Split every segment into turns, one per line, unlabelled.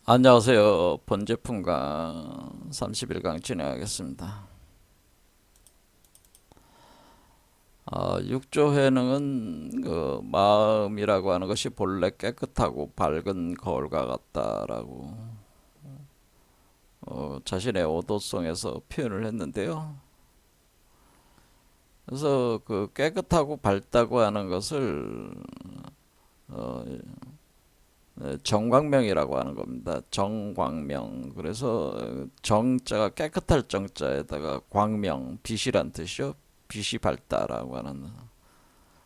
안녕하세요. 본제품강 31강 진행하겠습니다. 6조 회능은 그 마음이라고 하는 것이 본래 깨끗하고 밝은 거울과 같다라고 자신의 오도송에서 표현을 했는데요. 그래서 그 깨끗하고 밝다고 하는 것을 어, 정광명이라고 하는 겁니다. 정광명. 그래서 정자가 깨끗할 정자에다가 광명, 빛이란 뜻이요. 빛이 밝다라고 하는.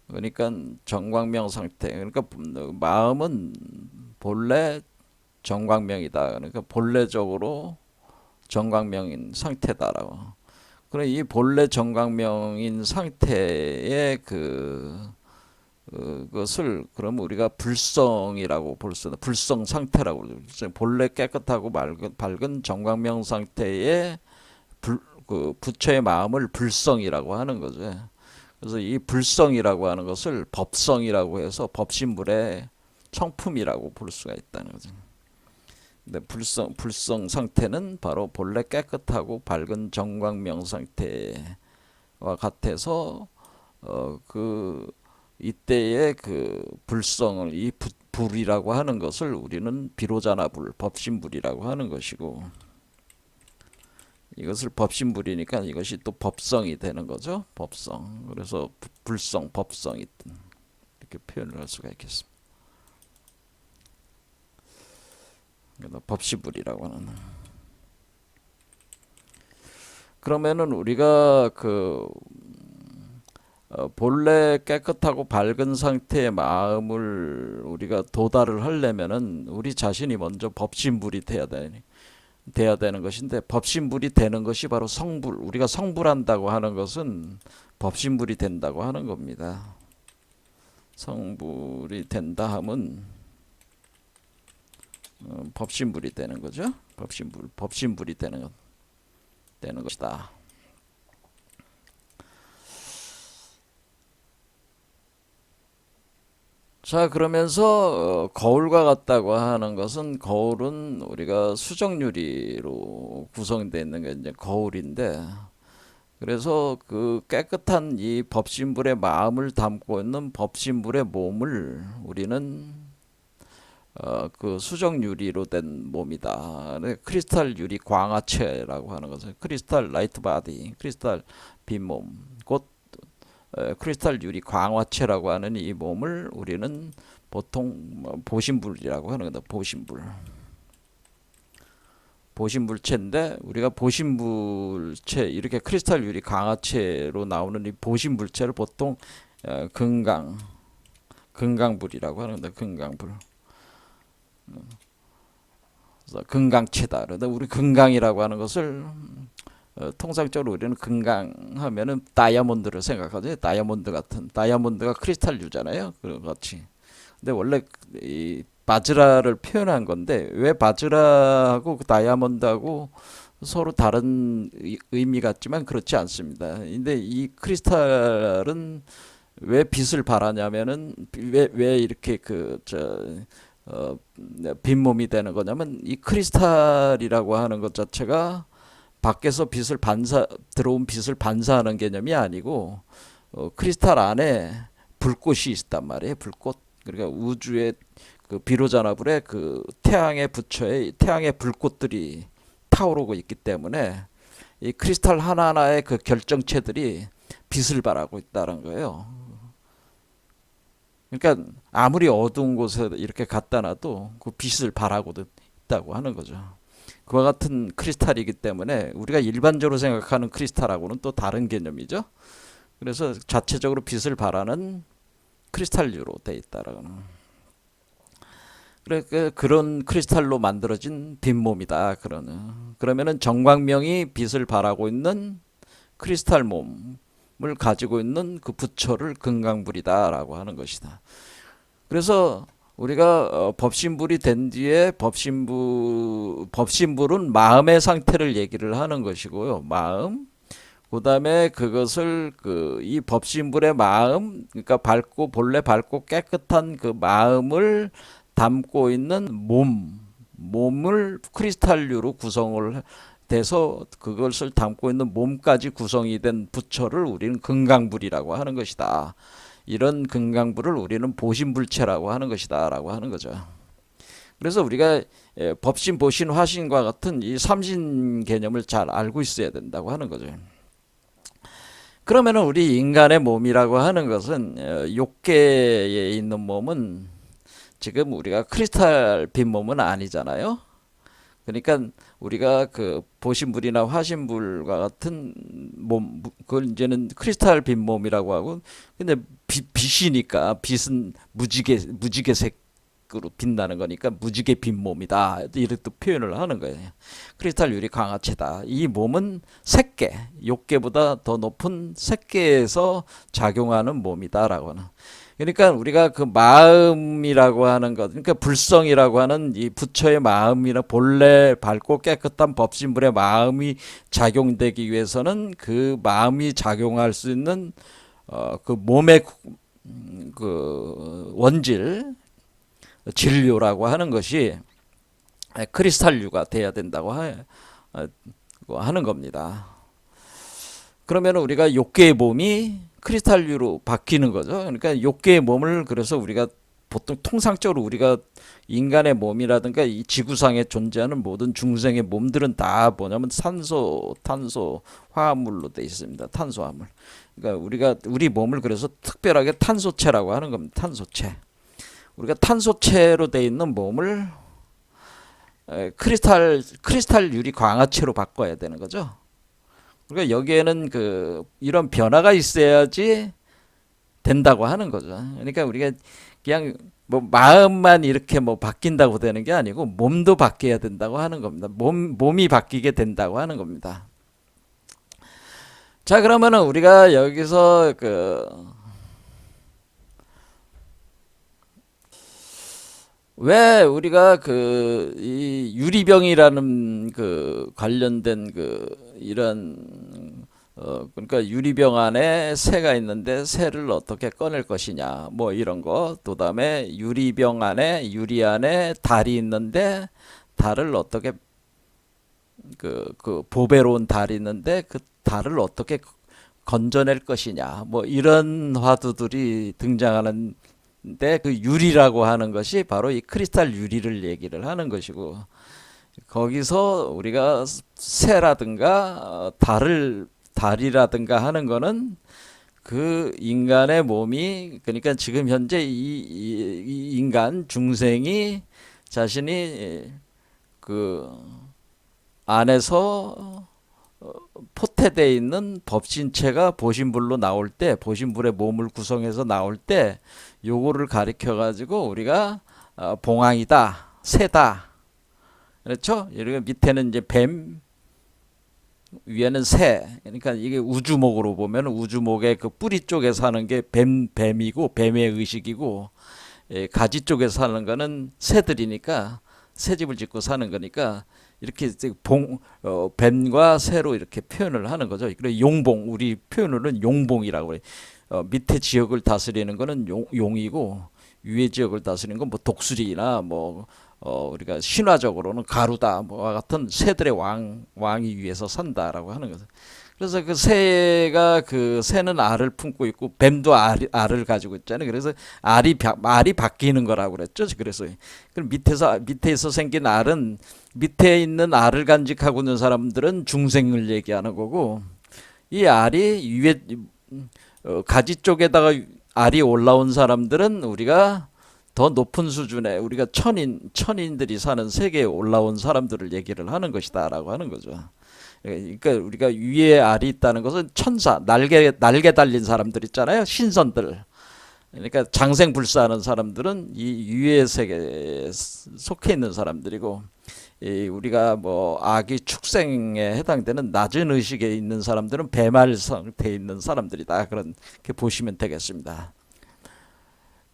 그러니까 정광명 상태. 그러니까 마음은 본래 정광명이다. 그러니까 본래적으로 정광명인 상태다라고. 그럼 이 본래 정광명인 상태의 그것을 그럼 우리가 불성이라고 볼 수 있다. 불성 상태라고 그러죠. 본래 깨끗하고 밝은 정광명 상태의 그 부처의 마음을 불성이라고 하는 거죠. 그래서 이 불성이라고 하는 것을 법성이라고 해서 법신불의 성품이라고 볼 수가 있다는 거죠. 근데 불성 상태는 바로 본래 깨끗하고 밝은 정광명 상태와 같아서 그 이때의 그 불성을 이 불이라고 하는 것을 우리는 비로자나불 법신불이라고 하는 것이고, 이것을 법신불이니까 이것이 또 법성이 되는 거죠. 법성. 그래서 불성, 법성이 이렇게 표현을 할 수가 있겠습니다. 그래서 법신불이라고 하는. 그러면은 우리가 그 본래 깨끗하고 밝은 상태의 마음을 우리가 도달을 하려면은 우리 자신이 먼저 법신불이 돼야 되는 것인데, 법신불이 되는 것이 바로 성불. 우리가 성불한다고 하는 것은 법신불이 된다고 하는 겁니다. 성불이 된다 함은 법신불이 되는 거죠. 법신불이 되는 것이다. 자, 그러면서 거울과 같다고 하는 것은, 거울은 우리가 수정유리로 구성되어 있는 게 이제 거울인데, 그래서 그 깨끗한 이 법신불의 마음을 담고 있는 법신불의 몸을 우리는 그 수정 유리로 된 몸이다. 크리스탈 유리 광화체라고 하는 것은 크리스탈 라이트 바디, 크리스탈 빈몸, 곧 크리스탈 유리 광화체라고 하는 이 몸을 우리는 보통 보신불이라고 하는 거다. 보신불체인데, 우리가 보신불체, 이렇게 크리스탈 유리 강화체로 나오는 이 보신불체를 보통 금강불이라고 하는 겁니다. 금강불. 그래서 금강체다. 그러다 우리 금강이라고 하는 것을 통상적으로 우리는 금강하면은 다이아몬드를 생각하죠. 다이아몬드가 크리스탈유잖아요. 그런 같이. 근데 원래 이 바즈라를 표현한 건데, 왜 바즈라하고 그 다이아몬드하고 서로 다른 의미 같지만 그렇지 않습니다. 근데 이 크리스탈은 왜 빛을 발하냐면은, 왜 이렇게 빈몸이 되는 거냐면, 이 크리스탈이라고 하는 것 자체가 밖에서 들어온 빛을 반사하는 개념이 아니고, 크리스탈 안에 불꽃이 있단 말이에요. 불꽃. 그러니까 우주의 그 비로자나불의 그 태양의 불꽃들이 타오르고 있기 때문에, 이 크리스탈 하나하나의 그 결정체들이 빛을 발하고 있다는 거예요. 그러니까 아무리 어두운 곳에 이렇게 갖다 놔도 그 빛을 발하고 있다고 하는 거죠. 그와 같은 크리스탈이기 때문에 우리가 일반적으로 생각하는 크리스탈하고는 또 다른 개념이죠. 그래서 자체적으로 빛을 발하는 크리스탈류로 되어 있다라는. 그런 크리스탈로 만들어진 빈몸이다. 그러면은 정광명이 빛을 발하고 있는 크리스탈 몸을 가지고 있는 그 부처를 금강불이다라고 하는 것이다. 그래서 우리가 법신불이 된 뒤에 법신불은 마음의 상태를 얘기를 하는 것이고요. 마음. 그다음에 그것을 이 법신불의 마음, 그러니까 본래 밝고 깨끗한 그 마음을 담고 있는 몸, 몸을 크리스탈류로 구성을 돼서 그것을 담고 있는 몸까지 구성이 된 부처를 우리는 금강불이라고 하는 것이다. 이런 금강불을 우리는 보신불체라고 하는 것이다 라고 하는 거죠. 그래서 우리가 법신, 보신, 화신과 같은 이 삼신 개념을 잘 알고 있어야 된다고 하는 거죠. 그러면은 우리 인간의 몸이라고 하는 것은 욕계에 있는 몸은 지금 우리가 크리스탈 빈 몸은 아니잖아요. 그러니까 우리가 그 보신불이나 화신불과 같은 몸, 그걸 이제는 크리스탈 빈 몸이라고 하고, 근데 빛이니까 빛은 무지개색으로 빛나는 거니까 무지개 빈 몸이다, 이렇게 또 표현을 하는 거예요. 크리스탈 유리 광화체다. 이 몸은 색계, 욕계보다 더 높은 색계에서 작용하는 몸이다라고 하는. 그러니까 우리가 그 마음이라고 하는 것, 그러니까 불성이라고 하는 이 부처의 마음이나 본래 밝고 깨끗한 법신불의 마음이 작용되기 위해서는 그 마음이 작용할 수 있는 그 몸의 그 원질, 진료라고 하는 것이 크리스탈류가 돼야 된다고 하는 겁니다. 그러면 우리가 욕계의 몸이 크리스탈류로 바뀌는 거죠. 그러니까 욕계의 몸을, 그래서 우리가 보통 통상적으로 우리가 인간의 몸이라든가 이 지구상에 존재하는 모든 중생의 몸들은 다 뭐냐면 산소, 탄소, 화합물로 되어 있습니다. 탄소화물. 그러니까 우리 몸을 그래서 특별하게 탄소체라고 하는 겁니다. 탄소체. 우리가 탄소체로 되어 있는 몸을 크리스탈 유리 광화체로 바꿔야 되는 거죠. 그러니까 여기에는 이런 변화가 있어야지 된다고 하는 거죠. 그러니까 우리가 그냥 뭐 마음만 이렇게 뭐 바뀐다고 되는 게 아니고 몸도 바뀌어야 된다고 하는 겁니다. 몸이 바뀌게 된다고 하는 겁니다. 자, 그러면은 우리가 여기서 왜 우리가 이 유리병이라는 관련된 이런 그러니까 유리병 안에 새가 있는데 새를 어떻게 꺼낼 것이냐, 뭐 이런 거. 또 다음에 유리병 안에, 유리 안에 달이 있는데 달을 어떻게 보배로운 달이 있는데 그 달을 어떻게 건져낼 것이냐, 뭐 이런 화두들이 등장하는. 근데 그 유리라고 하는 것이 바로 이 크리스탈 유리를 얘기를 하는 것이고, 거기서 우리가 새라든가 달이라든가 하는 거는 그 인간의 몸이, 그러니까 지금 현재 이 인간 중생이 자신이 그 안에서 포태되어 있는 법신체가 보신불로 나올 때, 보신불의 몸을 구성해서 나올 때 요거를 가리켜 가지고 우리가 봉황이다, 새다, 그렇죠? 이렇게 밑에는 이제 뱀, 위에는 새. 그러니까 이게 우주목으로 보면 우주목의 그 뿌리 쪽에 사는 게 뱀이고 뱀의 의식이고, 가지 쪽에 사는 거는 새들이니까 새집을 짓고 사는 거니까 이렇게 뱀과 새로 이렇게 표현을 하는 거죠. 그래 용봉, 우리 표현으로는 용봉이라고 해요. 밑에 지역을 다스리는 거는 용이고 위에 지역을 다스리는 건 뭐 독수리나 뭐 우리가 신화적으로는 가루다 뭐와 같은 새들의 왕이 위에서 산다라고 하는 거죠. 그래서 그 새는 알을 품고 있고 뱀도 알을 가지고 있잖아요. 그래서 알이 바뀌는 거라고 그랬죠. 그래서 그럼 밑에서 생긴 알은, 밑에 있는 알을 간직하고 있는 사람들은 중생을 얘기하는 거고, 이 알이 위에 가지 쪽에다가 알이 올라온 사람들은 우리가 더 높은 수준의, 우리가 천인들이 사는 세계에 올라온 사람들을 얘기를 하는 것이다라고 하는 거죠. 그러니까 우리가 위에 알이 있다는 것은 천사, 날개 달린 사람들 있잖아요. 신선들. 그러니까 장생불사하는 사람들은 이 위의 세계에 속해 있는 사람들이고, 우리가 뭐 아기 축생에 해당되는 낮은 의식에 있는 사람들은 배말 상태에 있는 사람들이다. 그렇게 보시면 되겠습니다.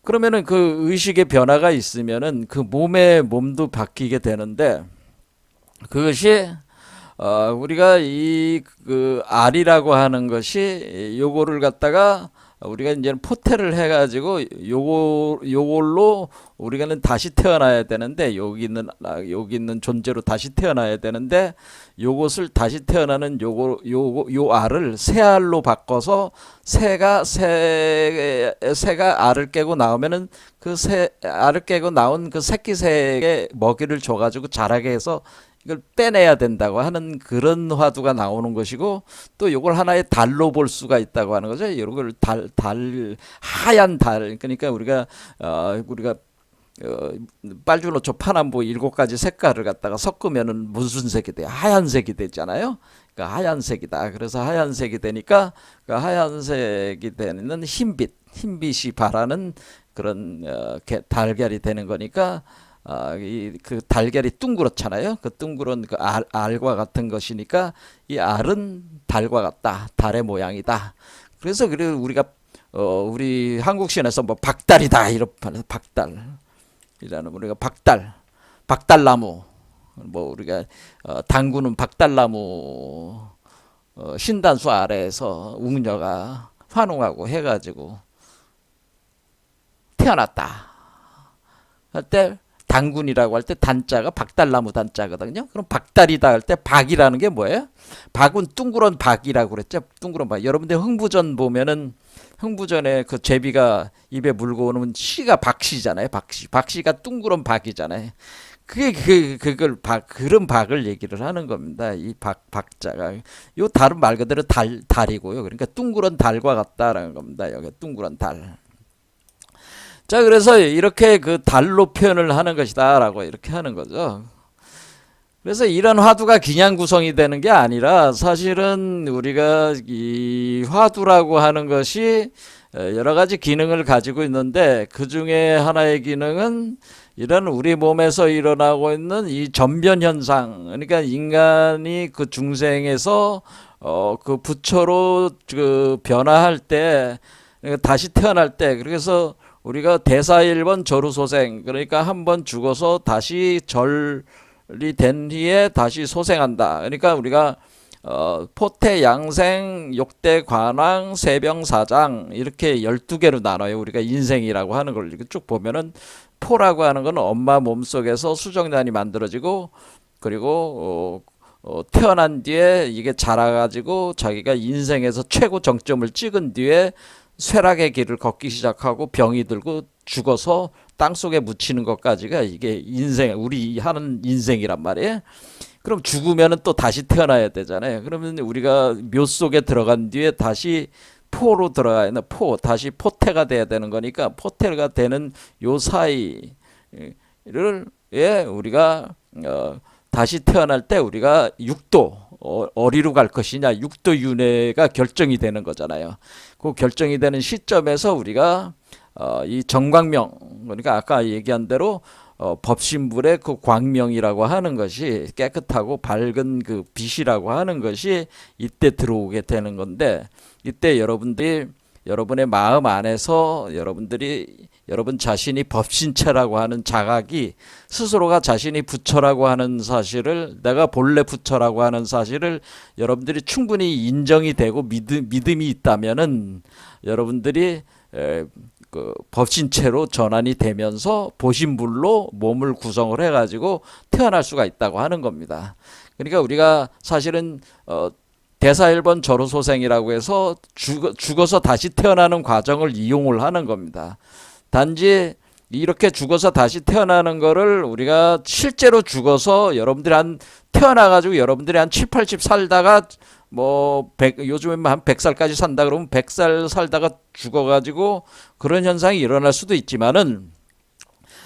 그러면은 그 의식의 변화가 있으면은 그 몸도 바뀌게 되는데, 그것이 우리가 그 알이라고 하는 것이 요거를 갖다가 우리가 이제는 포태를 해가지고 요걸로 우리가는 다시 태어나야 되는데 여기 있는 존재로 다시 태어나야 되는데 요것을 다시 태어나는 요 알을 새 알로 바꿔서 새가 알을 깨고 나오면은 그 새 알을 깨고 나온 그 새끼 새에게 먹이를 줘가지고 자라게 해서 이걸 빼내야 된다고 하는 그런 화두가 나오는 것이고, 또 이걸 하나의 달로 볼 수가 있다고 하는 거죠. 이런 걸 하얀 달. 그러니까 우리가 빨주노초 파남보 7가지 색깔을 갖다가 섞으면은 무슨 색이 돼요? 하얀색이 되잖아요. 그러니까 하얀색이다. 그래서 하얀색이 되니까 그 하얀색이 되는 흰빛이 발하는 그런 달걀이 되는 거니까, 그 달걀이 둥그렇잖아요. 그 둥그런 그 알과 같은 것이니까 이 알은 달과 같다. 달의 모양이다. 그래서 우리가 우리 한국신에서 뭐 박달이다 이런 박달이라는, 우리가 박달나무, 뭐 우리가 당구는 박달나무 신단수 아래에서 웅녀가 환웅하고 해가지고 태어났다 할 때, 당군이라고 할 때 단자가 박달나무 단자거든요. 그럼 박달이다 할 때 박이라는 게 뭐예요? 박은 둥그런 박이라고 그랬죠. 둥그런 박. 여러분들 흥부전 보면은 흥부전에 그 제비가 입에 물고 오는 시가 박씨잖아요. 박씨가 둥그런 박이잖아요. 그걸 그런 박을 얘기를 하는 겁니다. 이 박자가. 요 달은 말 그대로 달이고요. 그러니까 둥그런 달과 같다라는 겁니다. 여기 둥그런 달. 자, 그래서 이렇게 그 달로 표현을 하는 것이다 라고 이렇게 하는 거죠. 그래서 이런 화두가 그냥 구성이 되는 게 아니라, 사실은 우리가 이 화두라고 하는 것이 여러 가지 기능을 가지고 있는데, 그 중에 하나의 기능은 이런 우리 몸에서 일어나고 있는 이 전변 현상, 그러니까 인간이 그 중생에서 그 부처로 그 변화할 때, 다시 태어날 때, 그래서 우리가 대사일번 절우소생, 그러니까 한번 죽어서 다시 절이 된 뒤에 다시 소생한다. 그러니까 우리가 포태, 양생, 욕대, 관왕, 세병, 사장 이렇게 12개로 나눠요. 우리가 인생이라고 하는 걸 이렇게 쭉 보면은, 포라고 하는 건 엄마 몸속에서 수정란이 만들어지고, 그리고 태어난 뒤에 이게 자라가지고 자기가 인생에서 최고 정점을 찍은 뒤에 쇠락의 길을 걷기 시작하고 병이 들고 죽어서 땅속에 묻히는 것까지가 이게 우리 하는 인생이란 말이에요. 그럼 죽으면은 또 다시 태어나야 되잖아요. 그러면 우리가 묘 속에 들어간 뒤에 다시 포로 들어가야 되나, 다시 포태가 돼야 되는 거니까, 포태가 되는 요 사이를 우리가 다시 태어날 때 우리가 육도 어디로 갈 것이냐, 육도 윤회가 결정이 되는 거잖아요. 그 결정이 되는 시점에서 우리가 이 정광명, 그러니까 아까 얘기한 대로 법신불의 그 광명이라고 하는 것이, 깨끗하고 밝은 그 빛이라고 하는 것이 이때 들어오게 되는 건데, 이때 여러분의 마음 안에서 여러분 자신이 법신체라고 하는 자각이, 스스로가 자신이 부처라고 하는 사실을, 내가 본래 부처라고 하는 사실을 여러분들이 충분히 인정이 되고 믿음이 있다면은, 여러분들이 그 법신체로 전환이 되면서 보신불로 몸을 구성을 해가지고 태어날 수가 있다고 하는 겁니다. 그러니까 우리가 사실은 대사일번 절우소생이라고 해서 죽어서 다시 태어나는 과정을 이용을 하는 겁니다. 단지 이렇게 죽어서 다시 태어나는 거를 우리가 실제로 죽어서 태어나가지고 여러분들이 한 7, 80 살다가 요즘에 한 100살까지 산다 그러면 100살 살다가 죽어가지고 그런 현상이 일어날 수도 있지만은,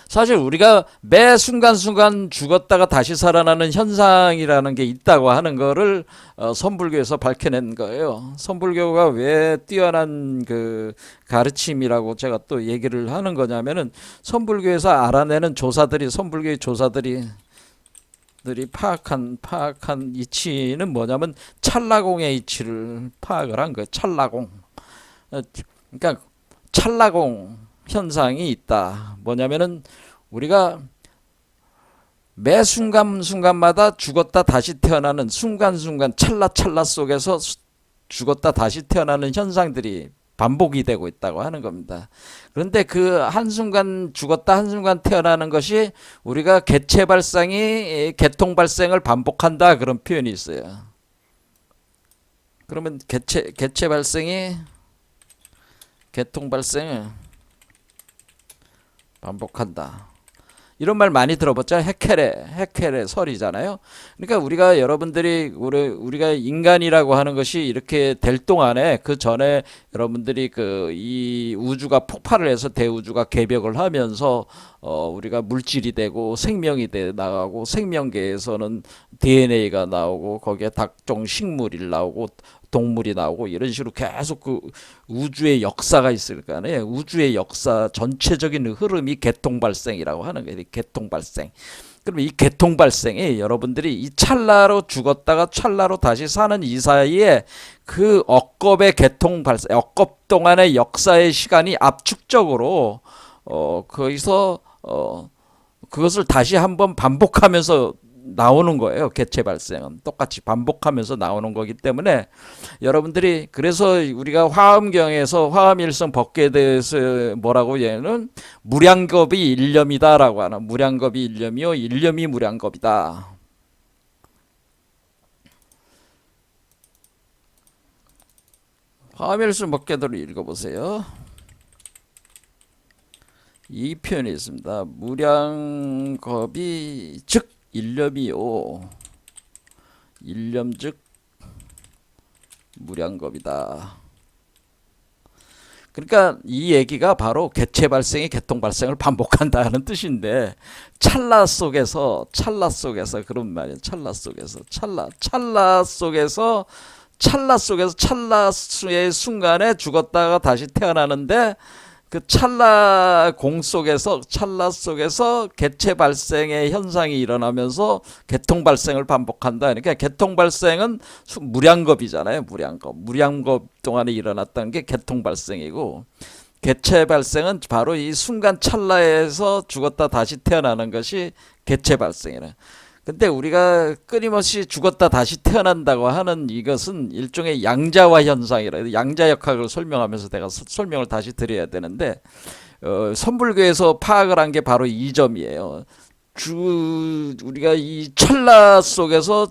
사실 우리가 매 순간순간 죽었다가 다시 살아나는 현상이라는 게 있다고 하는 거를 선불교에서 밝혀낸 거예요. 선불교가 왜 뛰어난 그 가르침이라고 제가 또 얘기를 하는 거냐면은, 선불교에서 알아내는 선불교의 조사들이 파악한 이치는 뭐냐면, 찰나공의 이치를 파악을 한 거예요. 찰나공. 그러니까 찰나공 현상이 있다. 뭐냐면은, 우리가 매 순간순간마다 죽었다 다시 태어나는 순간순간 찰나 속에서 죽었다 다시 태어나는 현상들이 반복이 되고 있다고 하는 겁니다. 그런데 그 한순간 죽었다 한순간 태어나는 것이 우리가 개체 발생이 개통 발생을 반복한다 그런 표현이 있어요. 그러면 개체 발생이 개통 발생을 반복한다. 이런 말 많이 들어봤죠. 헤켈의 설이잖아요. 그러니까 우리가 여러분들이 우리가 인간이라고 하는 것이 이렇게 될 동안에 그 전에 여러분들이 그 이 우주가 폭발을 해서 대우주가 개벽을 하면서 우리가 물질이 되고 생명이 돼 나가고 생명계에서는 DNA가 나오고 거기에 각종 식물이 나오고 동물이 나오고 이런 식으로 계속 그 우주의 역사가 있을 거 아니에요. 우주의 역사 전체적인 흐름이 개통 발생이라고 하는 거예요. 개통 발생. 그럼 이 개통 발생이 여러분들이 이 찰나로 죽었다가 찰나로 다시 사는 이 사이에 그 억겁의 개통 발생, 억겁 동안의 역사의 시간이 압축적으로 거기서 그것을 다시 한번 반복하면서 나오는 거예요. 개체 발생은 똑같이 반복하면서 나오는 거기 때문에 여러분들이 그래서 우리가 화엄경에서 화엄일성 법계에 대해서 뭐라고 얘는 무량겁이 일념이다라고 하나. 무량겁이 일념이요 일념이 무량겁이다. 화엄일성 법계도를 읽어보세요. 이 표현이 있습니다. 무량겁이 즉 일념이요 일념 즉 무량겁이다. 그러니까 이 얘기가 바로 개체 발생이 개통 발생을 반복한다는 뜻인데 찰나 속에서 그런 말이에요. 찰나 속에서 찰나의 순간에 죽었다가 다시 태어나는데 그 찰나 속에서 개체 발생의 현상이 일어나면서 개통 발생을 반복한다. 그러니까 개통 발생은 무량겁이잖아요. 무량겁 동안에 일어났다는 게 개통 발생이고 개체 발생은 바로 이 순간 찰나에서 죽었다 다시 태어나는 것이 개체 발생이라. 근데 우리가 끊임없이 죽었다 다시 태어난다고 하는 이것은 일종의 양자화 현상이라 양자 역학을 설명하면서 내가 설명을 다시 드려야 되는데 선불교에서 파악을 한 게 바로 이 점이에요. 우리가 이 찰나 속에서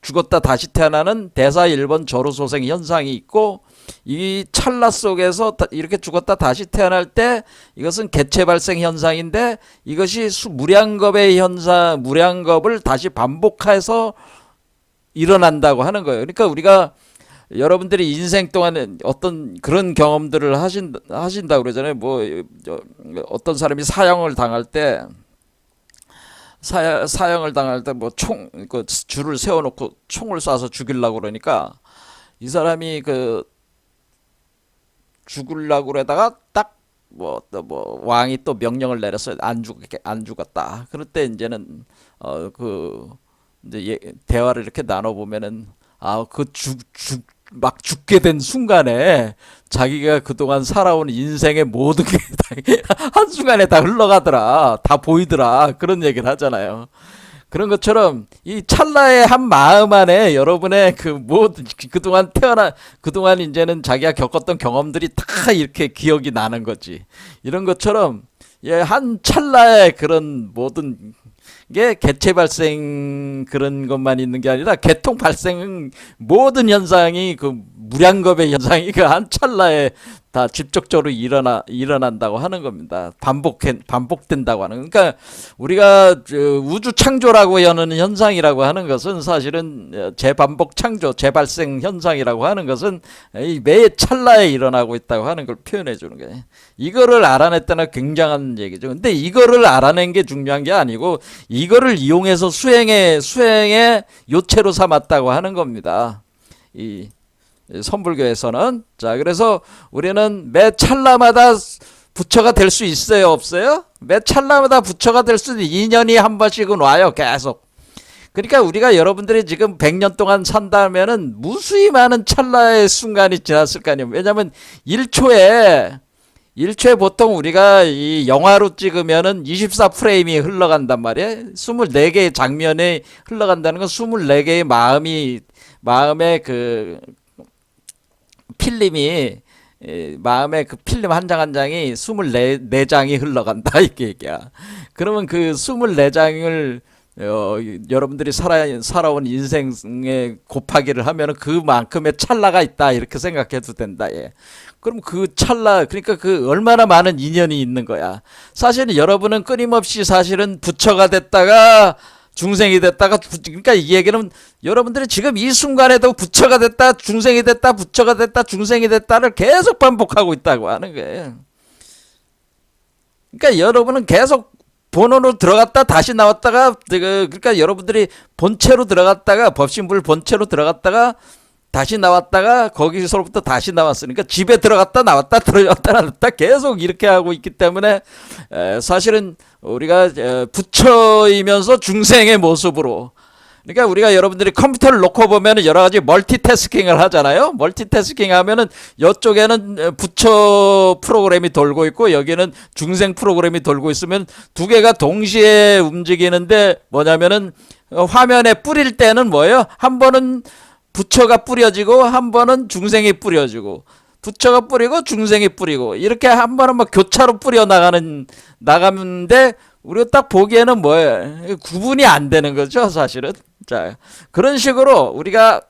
죽었다 다시 태어나는 대사 1번 저루소생 현상이 있고 이 찰나 속에서 이렇게 죽었다 다시 태어날 때 이것은 개체 발생 현상인데 이것이 무량겁의 현상, 무량겁을 다시 반복해서 일어난다고 하는 거예요. 그러니까 우리가 여러분들이 인생 동안에 어떤 그런 경험들을 하신다고 그러잖아요. 뭐 어떤 사람이 사형을 당할 때 뭐 그 줄을 세워놓고 총을 쏴서 죽이려고 그러니까 이 사람이 그 죽으려고 그러다가 딱 뭐 왕이 또 명령을 내려서 안 죽었다. 그럴 때 이제는 이제 대화를 이렇게 나눠 보면은 막 죽게 된 순간에 자기가 그동안 살아온 인생의 모든 게 한순간에 다 흘러가더라. 다 보이더라. 그런 얘기를 하잖아요. 그런 것처럼 이 찰나의 한 마음 안에 여러분의 그 모든 그동안 이제는 자기가 겪었던 경험들이 다 이렇게 기억이 나는 거지. 이런 것처럼 한 찰나의 그런 모든 게 개체 발생 그런 것만 있는 게 아니라 개통 발생 모든 현상이 그 무량겁의 현상이 그 한 찰나에 다 직접적으로 일어난다고 하는 겁니다. 반복된다고 하는. 그러니까 우리가 우주 창조라고 하는 현상이라고 하는 것은 사실은 재반복 창조, 재발생 현상이라고 하는 것은 매 찰나에 일어나고 있다고 하는 걸 표현해 주는 거예요. 이거를 알아냈다는 굉장한 얘기죠. 근데 이거를 알아낸 게 중요한 게 아니고 이거를 이용해서 수행의 요체로 삼았다고 하는 겁니다. 이 선불교에서는. 자, 그래서 우리는 매 찰나마다 부처가 될 수 있어요, 없어요? 매 찰나마다 부처가 될 수 있는 인연이 한 번씩은 와요, 계속. 그러니까 우리가 여러분들이 지금 100년 동안 산다면은 무수히 많은 찰나의 순간이 지났을 거 아니에요. 왜냐면 1초에 보통 우리가 이 영화로 찍으면은 24프레임이 흘러간단 말이에요. 24개의 장면이 흘러간다는 건 24개의 마음의 그 필름이 마음의 그 필름 한 장 한 장이 24장이 흘러간다 이게 얘기야. 그러면 그 24장을 여러분들이 살아온 인생에 곱하기를 하면은 그만큼의 찰나가 있다 이렇게 생각해도 된다. 예. 그럼 그 찰나 그러니까 그 얼마나 많은 인연이 있는 거야. 사실은 여러분은 끊임없이 사실은 부처가 됐다가 중생이 됐다가 그러니까 이 얘기는 여러분들이 지금 이 순간에도 부처가 됐다 중생이 됐다 부처가 됐다 중생이 됐다를 계속 반복하고 있다고 하는 거예요. 그러니까 여러분은 계속 본원으로 들어갔다 다시 나왔다가 그러니까 여러분들이 본체로 들어갔다가 법신불 본체로 들어갔다가 다시 나왔다가 거기서부터 다시 나왔으니까 집에 들어갔다 나왔다 들어갔다 나왔다 계속 이렇게 하고 있기 때문에 사실은 우리가 부처이면서 중생의 모습으로 그러니까 우리가 여러분들이 컴퓨터를 놓고 보면 여러 가지 멀티태스킹을 하잖아요. 멀티태스킹 하면은 이쪽에는 부처 프로그램이 돌고 있고 여기는 중생 프로그램이 돌고 있으면 두 개가 동시에 움직이는데 뭐냐면은 화면에 뿌릴 때는 뭐예요? 한 번은 부처가 뿌려지고 한 번은 중생이 뿌려지고 부처가 뿌리고 중생이 뿌리고 이렇게 한 번은 막 교차로 뿌려 나가는데 우리가 딱 보기에는 뭐예요? 구분이 안 되는 거죠, 사실은. 자, 그런 식으로 우리가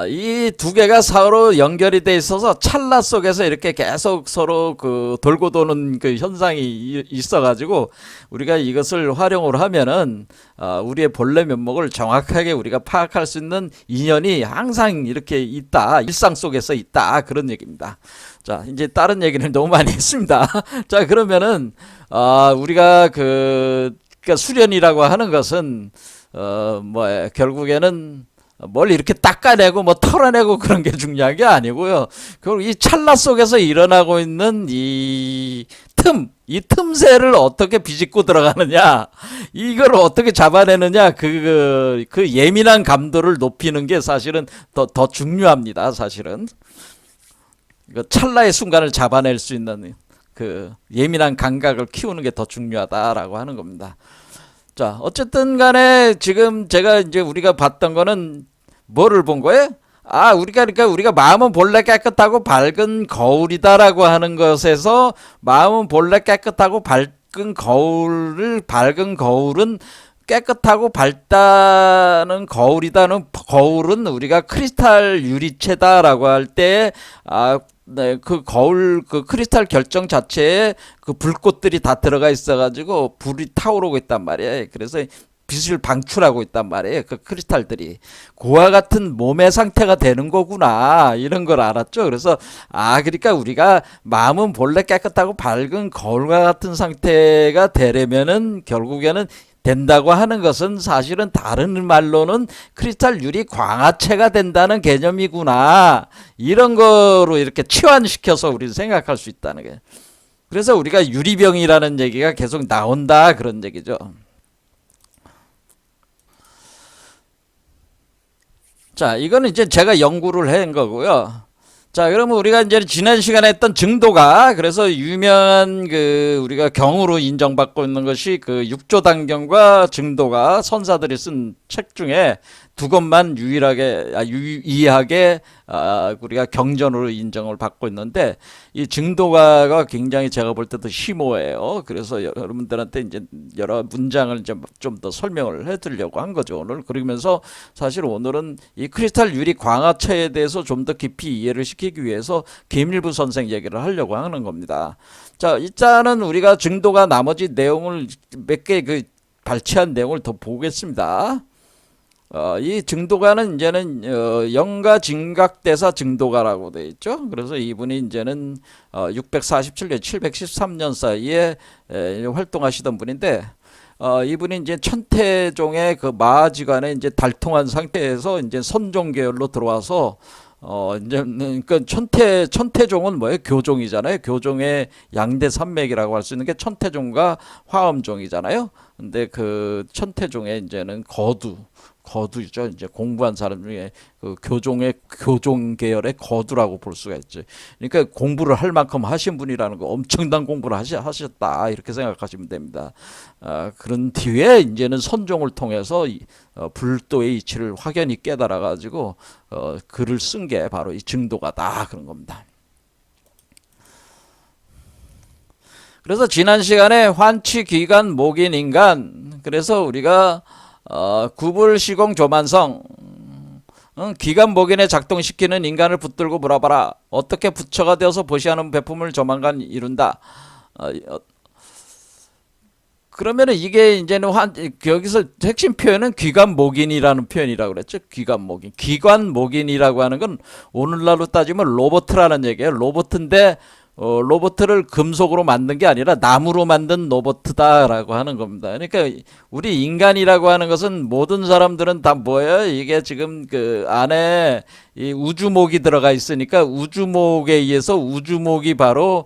이 두 개가 서로 연결이 돼 있어서 찰나 속에서 이렇게 계속 서로 그 돌고 도는 그 현상이 있어가지고 우리가 이것을 활용을 하면은 우리의 본래 면목을 정확하게 우리가 파악할 수 있는 인연이 항상 이렇게 있다. 일상 속에서 있다. 그런 얘기입니다. 자, 이제 다른 얘기를 너무 많이 했습니다. 자, 그러면은 우리가 그러니까 수련이라고 하는 것은 결국에는 뭘 이렇게 닦아내고 뭐 털어내고 그런 게 중요한 게 아니고요. 그리고 이 찰나 속에서 일어나고 있는 이 틈새를 어떻게 비집고 들어가느냐, 이걸 어떻게 잡아내느냐, 그 예민한 감도를 높이는 게 사실은 더 중요합니다. 사실은. 그 찰나의 순간을 잡아낼 수 있는 그 예민한 감각을 키우는 게 더 중요하다라고 하는 겁니다. 자, 어쨌든 간에 지금 제가 이제 우리가 봤던 거는 뭐를 본 거예요? 그러니까 우리가 마음은 본래 깨끗하고 밝은 거울이다라고 하는 것에서 마음은 본래 깨끗하고 밝은 거울은 깨끗하고 밝다는 거울이다는 거울은 우리가 크리스탈 유리체다라고 할 때 네, 그 거울, 그 크리스탈 결정 자체에 그 불꽃들이 다 들어가 있어가지고 불이 타오르고 있단 말이에요. 그래서 빛을 방출하고 있단 말이에요. 그 크리스탈들이. 그와 같은 몸의 상태가 되는 거구나. 이런 걸 알았죠. 그래서, 그러니까 우리가 마음은 본래 깨끗하고 밝은 거울과 같은 상태가 되려면은 결국에는 된다고 하는 것은 사실은 다른 말로는 크리스탈 유리 광화체가 된다는 개념이구나. 이런 거로 이렇게 치환시켜서 우리는 생각할 수 있다는 게. 그래서 우리가 유리병이라는 얘기가 계속 나온다 그런 얘기죠. 자, 이거는 이제 제가 연구를 한 거고요. 자, 그러면 우리가 이제 지난 시간에 했던 증도가 그래서 유명한 그 우리가 경으로 인정받고 있는 것이 그 육조단경과 증도가 선사들이 쓴 책 중에 두 권만 유의하게 우리가 경전으로 인정을 받고 있는데 이 증도가가 굉장히 제가 볼 때도 심오해요. 그래서 여러분들한테 이제 여러 문장을 이제 좀 더 설명을 해드리려고 한 거죠 오늘. 그러면서 사실 오늘은 이 크리스탈 유리 광화체에 대해서 좀 더 깊이 이해를 시키기 위해서 김일부 선생 얘기를 하려고 하는 겁니다. 자, 일단은 우리가 증도가 나머지 내용을 몇 개 발췌한 내용을 더 보겠습니다. 이 증도가는 이제는 영가 진각대사 증도가라고 되어 있죠. 그래서 이분이 이제는 647년, 713년 사이에 활동하시던 분인데 이분이 이제 천태종의 그 마하지간에 이제 달통한 상태에서 이제 선종계열로 들어와서 이제 그러니까 천태종은 뭐예요? 교종이잖아요. 교종의 양대 산맥이라고 할 수 있는 게 천태종과 화엄종이잖아요. 근데 그 천태종의 이제는 거두죠. 이제 공부한 사람 중에 그 교종 계열의 거두라고 볼 수가 있죠. 그러니까 공부를 할 만큼 하신 분이라는 거, 엄청난 공부를 하셨다 이렇게 생각하시면 됩니다. 그런 뒤에 이제는 선종을 통해서 불도의 이치를 확연히 깨달아 가지고 글을 쓴 게 바로 이 증도가다 그런 겁니다. 그래서 지난 시간에 환치 기간 목인 인간, 그래서 우리가 구불 시공 조만성, 기간 목인에 작동시키는 인간을 붙들고 물어봐라. 어떻게 부처가 되어서 보시하는 배품을 조만간 이룬다. 그러면은 이게 이제는 여기서 핵심 표현은 기관목인이라는 표현이라고 그랬죠. 기관목인. 기관목인이라고 하는 건 오늘날로 따지면 로봇이라는 얘기예요. 로봇인데 로봇을 금속으로 만든 게 아니라 나무로 만든 로봇이다라고 하는 겁니다. 그러니까 우리 인간이라고 하는 것은 모든 사람들은 다 뭐예요? 이게 지금 그 안에 이 우주목이 들어가 있으니까 우주목에 의해서 우주목이 바로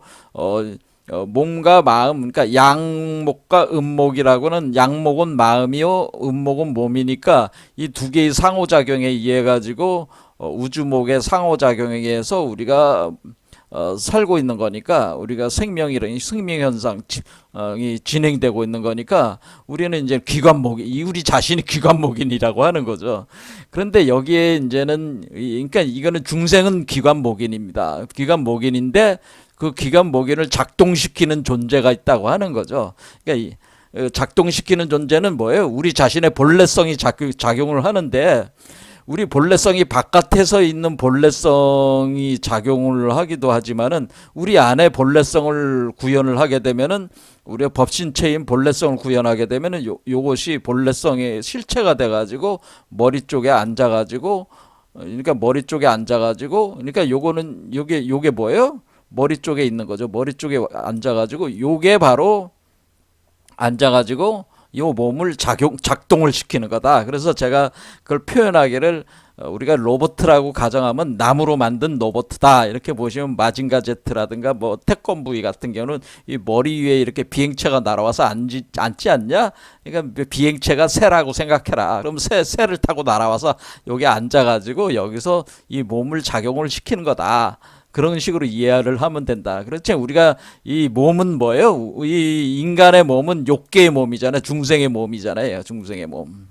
몸과 마음, 그러니까 양목과 음목이라고는 양목은 마음이요, 음목은 몸이니까 이 두 개의 상호작용에 의해 가지고 우주목의 상호작용에 의해서 우리가 살고 있는 거니까, 우리가 생명이라는 생명현상이 진행되고 있는 거니까 우리는 이제 기관목이, 우리 자신이 기관목인이라고 하는 거죠. 그런데 여기에 이제는 그러니까 이거는 중생은 기관목인입니다. 기관목인인데 그 기관목인을 작동시키는 존재가 있다고 하는 거죠. 그러니까 작동시키는 존재는 뭐예요? 우리 자신의 본래성이 작용을 하는데, 우리 본래성이 바깥에서 있는 본래성이 작용을 하기도 하지만은 우리 안에 본래성을 구현을 하게 되면은, 우리가 법신체인 본래성을 구현하게 되면은 요것이 본래성의 실체가 돼 가지고 머리 쪽에 앉아 가지고, 그러니까 머리 쪽에 앉아 가지고, 그러니까 요거는 요게 뭐예요? 머리 쪽에 있는 거죠. 머리 쪽에 앉아 가지고 요게 바로 앉아 가지고 요 몸을 작동을 시키는 거다. 그래서 제가 그걸 표현하기를 우리가 로봇이라고 가정하면 나무로 만든 로봇이다 이렇게 보시면, 마징가 제트라든가 뭐 태권브이 같은 경우는 이 머리 위에 이렇게 비행체가 날아와서 앉지 않냐? 그러니까 비행체가 새라고 생각해라. 그럼 새를 타고 날아와서 여기 앉아가지고 여기서 이 몸을 작용을 시키는 거다. 그런 식으로 이해를 하면 된다. 그렇지. 우리가 이 몸은 뭐예요? 이 인간의 몸은 욕계의 몸이잖아요. 중생의 몸이잖아요. 중생의 몸.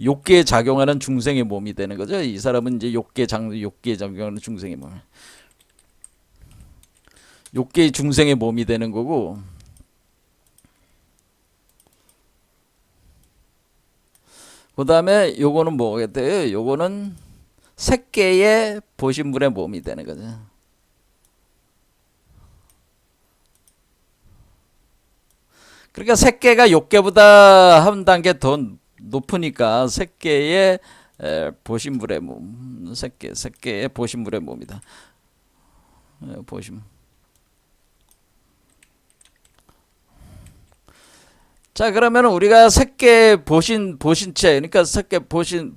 욕계에 작용하는 중생의 몸이 되는 거죠. 이 사람은 이제 욕계에 작용하는 중생의 몸. 욕계의 중생의 몸이 되는 거고, 그 다음에 요거는 뭐가 돼요? 요거는 색계의 보신물의 몸이 되는 거죠. 그러니까 색계가 욕계보다 한 단계 더 높으니까 색계의 보신물의 몸, 색계의 보신물의 몸이다. 보신. 자, 그러면 우리가 색계 보신체, 그러니까 색계 보신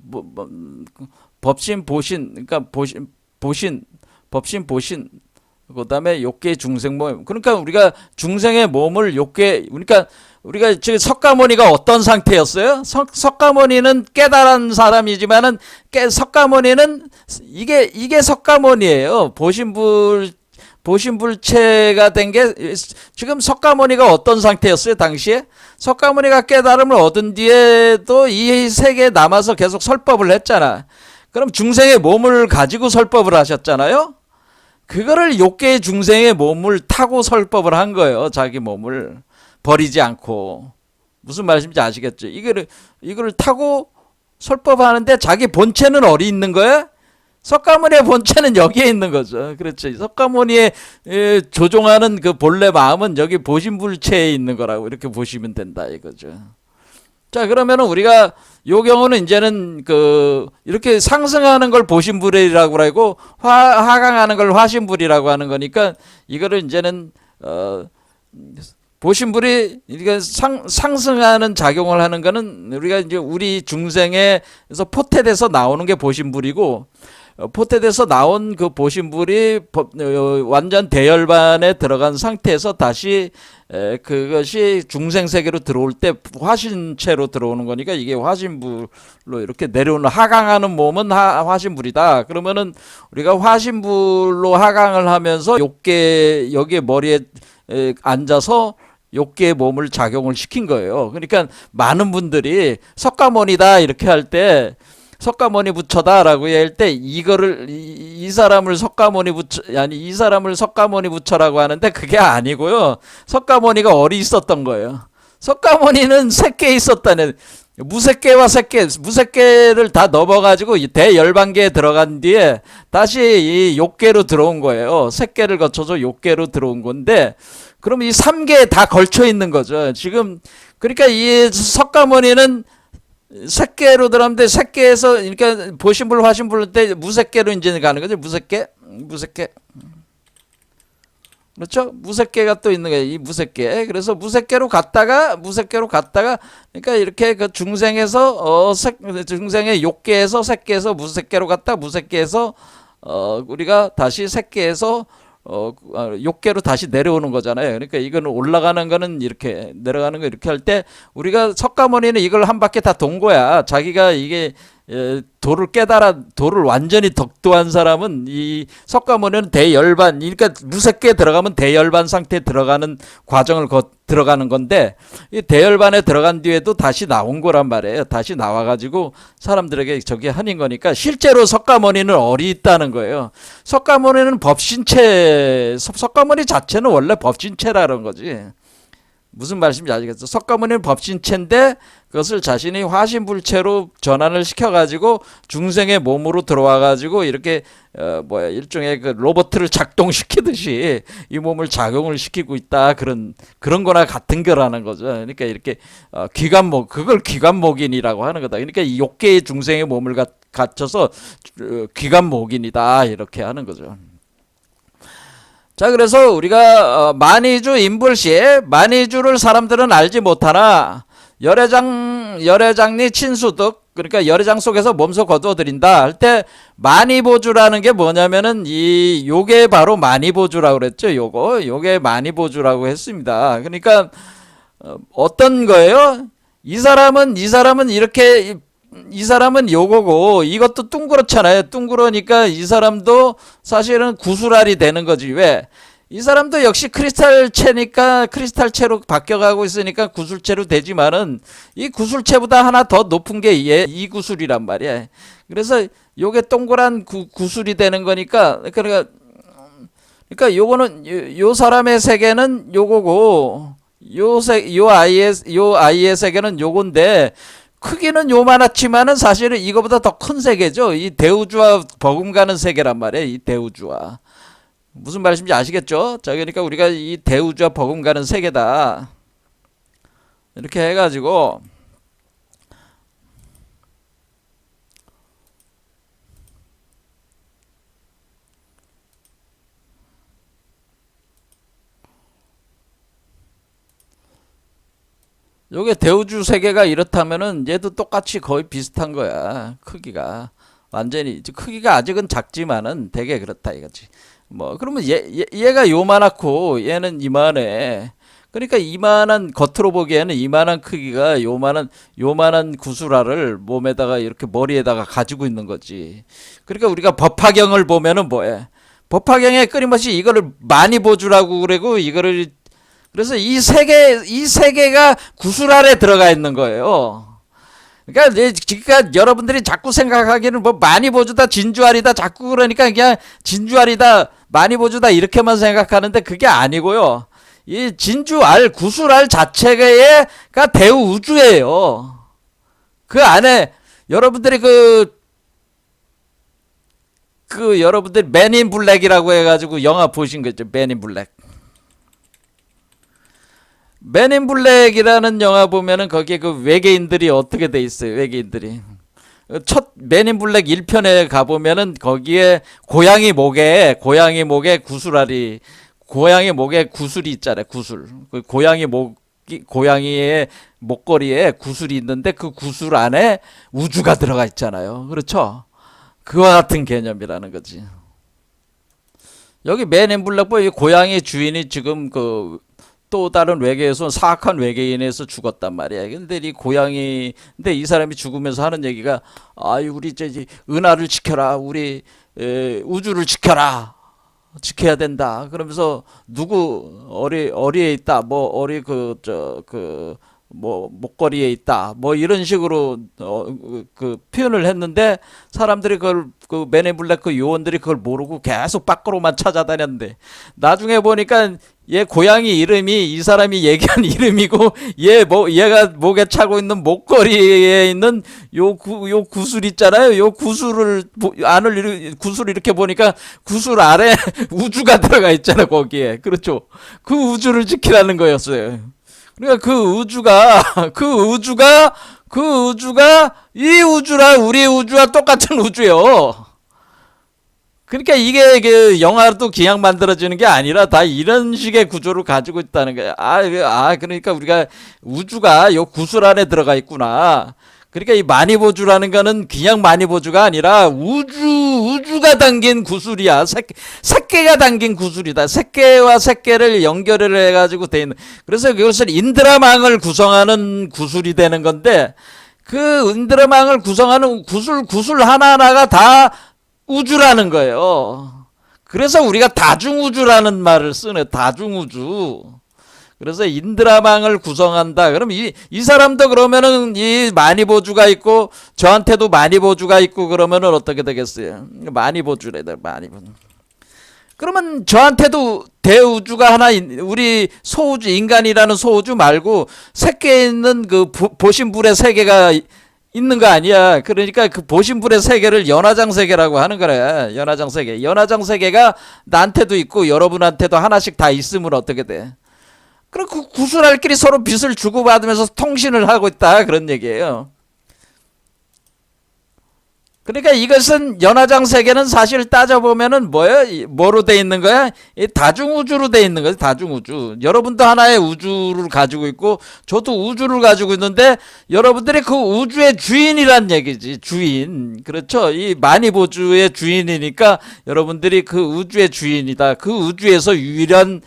법신 보신, 그러니까 법신 보신, 그다음에 욕계 중생 몸. 그러니까 우리가 중생의 몸을 그러니까 우리가 지금 석가모니가 어떤 상태였어요? 석가모니는 깨달은 사람이지만은 석가모니는 이게 석가모니예요. 보신불체가 된 게, 지금 석가모니가 어떤 상태였어요? 당시에 석가모니가 깨달음을 얻은 뒤에도 이 세계에 남아서 계속 설법을 했잖아. 그럼 중생의 몸을 가지고 설법을 하셨잖아요. 그거를 욕계의 중생의 몸을 타고 설법을 한 거예요. 자기 몸을 버리지 않고. 무슨 말씀인지 아시겠죠? 이거를 타고 설법하는데 자기 본체는 어디 있는 거예요? 석가모니의 본체는 여기에 있는 거죠. 그렇죠. 석가모니의 조종하는 그 본래 마음은 여기 보신불체에 있는 거라고 이렇게 보시면 된다 이거죠. 자, 그러면은 우리가 요 경우는 이제는 이렇게 상승하는 걸 보신불이라고 하고 하강하는 걸 화신불이라고 하는 거니까, 이거를 이제는 보신불이 이게 상승하는 작용을 하는 거는 우리가 이제 우리 중생에서 포태돼서 나오는 게 보신불이고, 포태돼서 나온 그 보신불이 완전 대열반에 들어간 상태에서 다시 그것이 중생세계로 들어올 때 화신체로 들어오는 거니까 이게 화신불로 이렇게 내려오는 하강하는 몸은 화신불이다. 그러면은 우리가 화신불로 하강을 하면서 욕계 여기에 머리에 앉아서 욕계의 몸을 작용을 시킨 거예요. 그러니까 많은 분들이 석가모니다 이렇게 할 때 석가모니 부처다라고 할 때 이거를 이 사람을 석가모니 부처 아니 이 사람을 석가모니 부처라고 하는데 그게 아니고요. 석가모니가 어디 있었던 거예요. 석가모니는 색계에 있었다는 무색계와 색계 무색계를 다 넘어가지고 대열반계에 들어간 뒤에 다시 이 욕계로 들어온 거예요. 색계를 거쳐서 욕계로 들어온 건데 그럼 이 3계에 다 걸쳐 있는 거죠. 지금 그러니까 이 석가모니는 색계로 들어갔는데 색계에서 그러니까 보신불 화신불 때 무색계로 이제 가는 거죠. 무색계 그렇죠? 무색계가 또 있는 거예요. 이 무색계. 그래서 무색계로 갔다가 그러니까 이렇게 그 중생에서 중생의 욕계에서 색계에서 무색계로 갔다 무색계에서 우리가 다시 색계에서 욕계로 다시 내려오는 거잖아요. 그러니까 이거는 올라가는 거는 이렇게 내려가는 거 이렇게 할 때 우리가 석가모니는 이걸 한 바퀴 다 돈 거야. 자기가 이게 도를 깨달아 도를 완전히 덕도한 사람은 이 석가모니는 대열반 그러니까 무색계에 들어가면 대열반 상태에 들어가는 과정을 들어가는 건데 이 대열반에 들어간 뒤에도 다시 나온 거란 말이에요. 다시 나와가지고 사람들에게 저게 하는 거니까 실제로 석가모니는 어디 있다는 거예요. 석가모니는 법신체 석가모니 자체는 원래 법신체라는 거지. 무슨 말씀인지 아시겠죠? 석가모니는 법신체인데 그것을 자신이 화신불체로 전환을 시켜가지고 중생의 몸으로 들어와가지고 이렇게 일종의 그 로봇을 작동시키듯이 이 몸을 작용을 시키고 있다 그런 거나 같은 거라는 거죠. 그러니까 이렇게 기관목 그걸 기관목인이라고 하는 거다. 그러니까 이 욕계의 중생의 몸을 갖춰서 기관목인이다 이렇게 하는 거죠. 자, 그래서 우리가 만이주 인불시 만이주를 사람들은 알지 못하나 열애장리 친수득 그러니까 열애장 속에서 몸소 거두어들인다 할 때 만이보주라는 게 뭐냐면은 이 요게 바로 만이보주라고 그랬죠. 요게 만이보주라고 했습니다. 그러니까 어떤 거예요? 이 사람은 이렇게 이 사람은 요거고 이것도 둥그렇잖아요. 둥그러니까 이 사람도 사실은 구슬알이 되는 거지. 왜? 이 사람도 역시 크리스탈체니까 크리스탈체로 바뀌어가고 있으니까 구슬체로 되지만은 이 구슬체보다 하나 더 높은 게 이 구슬이란 말이야. 그래서 요게 동그란 구슬이 되는 거니까 그러니까 요거는 요 사람의 세계는 요거고 요 아이의 세계는 요건데 크기는 요만하지만은 사실은 이거보다 더 큰 세계죠. 이 대우주와 버금가는 세계란 말이에요. 이 대우주와 무슨 말씀인지 아시겠죠? 자, 그러니까 우리가 이 대우주와 버금가는 세계다 이렇게 해가지고 요게 대우주 세계가 이렇다면은 얘도 똑같이 거의 비슷한 거야. 크기가 완전히 크기가 아직은 작지만은 되게 그렇다 이거지. 뭐 그러면 얘가 요만하고 얘는 이만해. 그러니까 이만한 겉으로 보기에는 이만한 크기가 요만한 구슬알을 몸에다가 이렇게 머리에다가 가지고 있는 거지. 그러니까 우리가 법화경을 보면은 뭐해? 법화경에 끊임없이 이거를 많이 보주라고 그러고 이거를 그래서 이 세계가 구슬알에 들어가 있는 거예요. 그러니까 여러분들이 자꾸 생각하기는 뭐 많이 보주다 진주알이다 자꾸 그러니까 그냥 진주알이다 많이 보주다 이렇게만 생각하는데 그게 아니고요. 이 진주알 구슬알 자체가 대우우주예요. 그 안에 여러분들이 여러분들이 맨인 블랙이라고 해가지고 영화 보신 거죠. 맨인 블랙. 맨인 블랙이라는 영화 보면은 거기에 그 외계인들이 어떻게 돼 있어요. 외계인들이 첫 맨인 블랙 1편에 가보면은 거기에 고양이 목에 구슬알이 고양이 목에 구슬이 있잖아요. 구슬 그 고양이의 목걸이에 구슬이 있는데 그 구슬 안에 우주가 들어가 있잖아요. 그렇죠? 그와 같은 개념이라는 거지. 여기 맨앤블랙 보이 고양이 주인이 지금 그 또 다른 외계에서 사악한 외계인에서 죽었단 말이야. 근데 이 고양이, 근데 이 사람이 죽으면서 하는 얘기가, 아유 우리 이제 은하를 지켜라, 우리 우주를 지켜라, 지켜야 된다. 그러면서 누구 어리에 있다, 뭐 어리 뭐 목걸이에 있다, 뭐 이런 식으로 그 표현을 했는데 사람들이 그걸 그 맨앤블랙 그 요원들이 그걸 모르고 계속 밖으로만 찾아다녔는데 나중에 보니까 얘 고양이 이름이 이 사람이 얘기한 이름이고 얘가 목에 차고 있는 목걸이에 있는 요 구슬 있잖아요. 요 구슬을 구슬 이렇게 보니까 구슬 아래 우주가 들어가 있잖아 거기에. 그렇죠. 그 우주를 지키라는 거였어요. 그러니까 그 우주가 이 우주랑 우리 우주와 똑같은 우주요. 그러니까 이게 그 영화도 그냥 만들어지는 게 아니라 다 이런 식의 구조를 가지고 있다는 거야. 그러니까 우리가 우주가 요 구슬 안에 들어가 있구나. 그러니까 이 마니보주라는 거는 그냥 마니보주가 아니라 우주가 담긴 구슬이야. 새끼가 담긴 구슬이다. 새끼와 새끼를 연결을 해가지고 돼 있는. 그래서 그것을 인드라망을 구성하는 구슬이 되는 건데, 그 인드라망을 구성하는 구슬 하나하나가 다 우주라는 거예요. 그래서 우리가 다중우주라는 말을 쓰네. 다중우주. 그래서 인드라망을 구성한다. 그럼 이 사람도 그러면은 이 마니보주가 있고 저한테도 마니보주가 있고 그러면은 어떻게 되겠어요? 마니보주래, 마니보주. 그러면 저한테도 대우주가 하나 우리 소우주 인간이라는 소우주 말고 새끼에 있는 그 보신불의 세계가 있는 거 아니야. 그러니까 그 보신불의 세계를 연화장 세계라고 하는 거래. 연화장 세계. 연화장 세계가 나한테도 있고 여러분한테도 하나씩 다 있으면 어떻게 돼? 그럼 그 구슬알끼리 서로 빚을 주고받으면서 통신을 하고 있다. 그런 얘기예요. 그러니까 이것은 연화장 세계는 사실 따져보면은 뭐로 돼 있는 거야? 다중우주로 돼 있는 거지. 다중우주. 여러분도 하나의 우주를 가지고 있고 저도 우주를 가지고 있는데 여러분들이 그 우주의 주인이란 얘기지. 주인. 그렇죠. 이 마니보주의 주인이니까 여러분들이 그 우주의 주인이다. 그 우주에서 유일한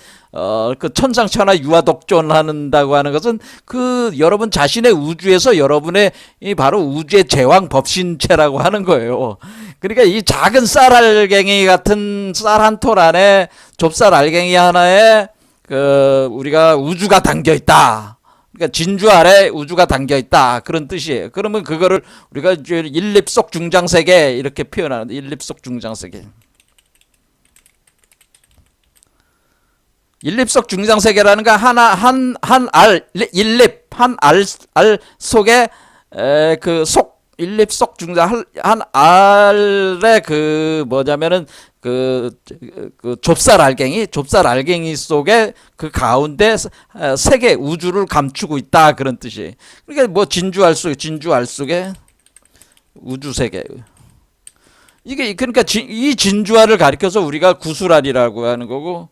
그 천상천하 유아독존한다고 하는 것은 그 여러분 자신의 우주에서 여러분의 이 바로 우주의 제왕 법신체라고 하는 거예요. 그러니까 이 작은 쌀 알갱이 같은 쌀 한 톨 안에 좁쌀 알갱이 하나에 그 우리가 우주가 담겨 있다. 그러니까 진주 아래 우주가 담겨 있다. 그런 뜻이에요. 그러면 그거를 우리가 일립속 중장세계 이렇게 표현하는 일립속 중장세계. 일립속 중장세계라는 거 일립 한 알 속에 그 일립속 중장 한 알의 그 뭐냐면은 그 좁쌀 알갱이 속에 그 가운데 세계 우주를 감추고 있다. 그런 뜻이. 그러니까 뭐 진주 알 속에 우주 세계. 이게 그러니까 이 진주알을 가리켜서 우리가 구슬알이라고 하는 거고.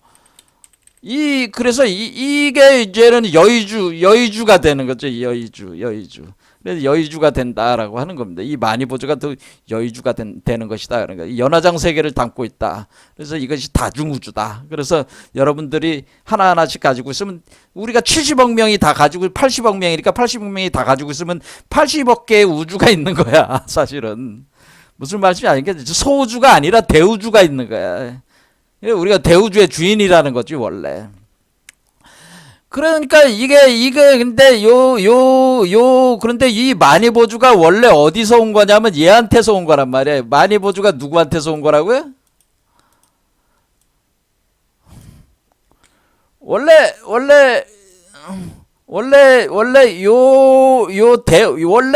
그래서 이게 이제는 여의주가 되는 거죠. 여의주. 그래서 여의주가 된다라고 하는 겁니다. 이 마니보주가 더 여의주가 되는 것이다. 그러니까 연화장 세계를 담고 있다. 그래서 이것이 다중우주다. 그래서 여러분들이 하나하나씩 가지고 있으면 우리가 70억 명이 다 가지고 80억 명이니까 80억 명이 다 가지고 있으면 80억 개의 우주가 있는 거야. 사실은. 무슨 말씀이 아니니까 소우주가 아니라 대우주가 있는 거야. 우리가 대우주의 주인이라는 거지 원래. 그러니까 이게 근데 그런데 이 마니보주가 원래 어디서 온 거냐면 얘한테서 온 거란 말이에요. 마니보주가 누구한테서 온 거라고요? 원래 원래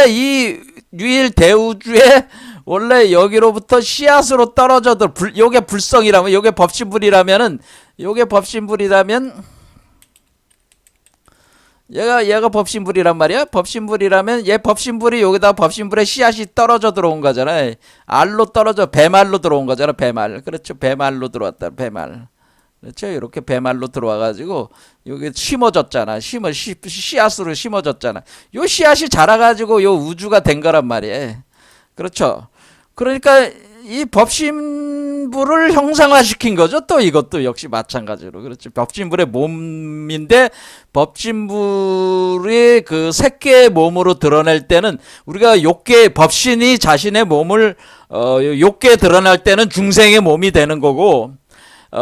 이 유일 대우주의 원래 여기로부터 씨앗으로 떨어져도 요게 불성이라면 요게 법신불이라면 얘가 법신불이란 말이야. 법신불이라면 얘 법신불이 여기다 법신불에 씨앗이 떨어져 들어온 거잖아. 알로 떨어져 배말로 들어온 거잖아. 배말. 그렇죠. 배말로 들어왔다. 배말. 그렇죠. 이렇게 배말로 들어와가지고 여기 심어졌잖아. 씨앗으로 심어졌잖아. 요 씨앗이 자라가지고 요 우주가 된 거란 말이야. 그렇죠. 그러니까 이 법신부를 형상화시킨 거죠. 또 이것도 역시 마찬가지로. 그렇죠. 법신불의 몸인데 법신불이 그 새끼의 몸으로 드러낼 때는 우리가 욕계 법신이 자신의 몸을 욕계에 드러날 때는 중생의 몸이 되는 거고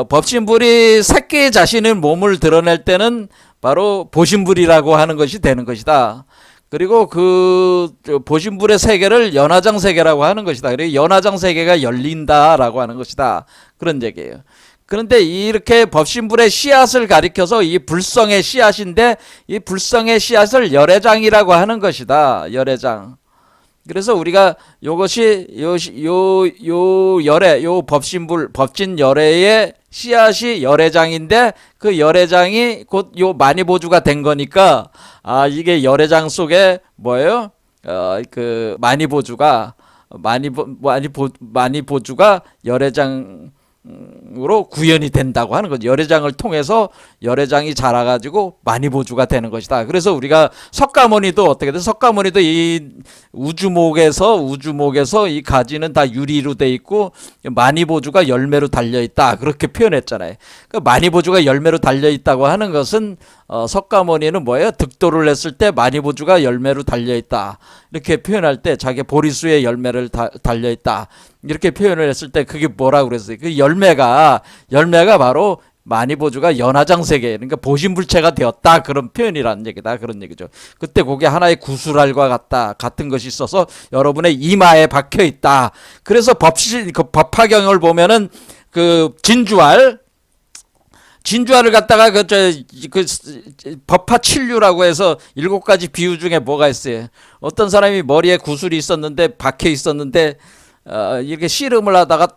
법신불이 새끼 자신의 몸을 드러낼 때는 바로 보신불이라고 하는 것이 되는 것이다. 그리고 그 보신불의 세계를 연화장 세계라고 하는 것이다. 그리고 연화장 세계가 열린다라고 하는 것이다. 그런 얘기예요. 그런데 이렇게 법신불의 씨앗을 가리켜서 이 불성의 씨앗인데 이 불성의 씨앗을 열애장이라고 하는 것이다. 열애장. 그래서 우리가 요것이 요 열애, 요 법신불, 법진 열애의 씨앗이 열애장인데 그 열애장이 곧 요 만이보주가 된 거니까 이게 열애장 속에 뭐예요? 그 만이보주가 만이보주가 열애장 으로 구현이 된다고 하는 거죠. 열애장을 통해서 열애장이 자라가지고 만이보주가 되는 것이다. 그래서 우리가 석가모니도 어떻게 돼? 석가모니도 이 우주목에서 이 가지는 다 유리로 돼 있고 만이보주가 열매로 달려 있다. 그렇게 표현했잖아요. 그 만이보주가 열매로 달려 있다고 하는 것은 석가모니는 뭐예요? 득도를 했을 때 만이보주가 열매로 달려 있다. 이렇게 표현할 때 자기 보리수의 열매를 달려 있다. 이렇게 표현을 했을 때 그게 뭐라고 그랬어요? 그 열매가 바로 만이보주가 연화장 세계, 그러니까 보신불체가 되었다. 그런 표현이라는 얘기다. 그런 얘기죠. 그때 그게 하나의 구슬알과 같은 것이 있어서 여러분의 이마에 박혀 있다. 그래서 그 법화경을 보면은 그 진주알을 갖다가 그 법화칠류라고 해서 7가지 비유 중에 뭐가 있어요? 어떤 사람이 머리에 구슬이 있었는데 박혀 있었는데 이렇게 씨름을 하다가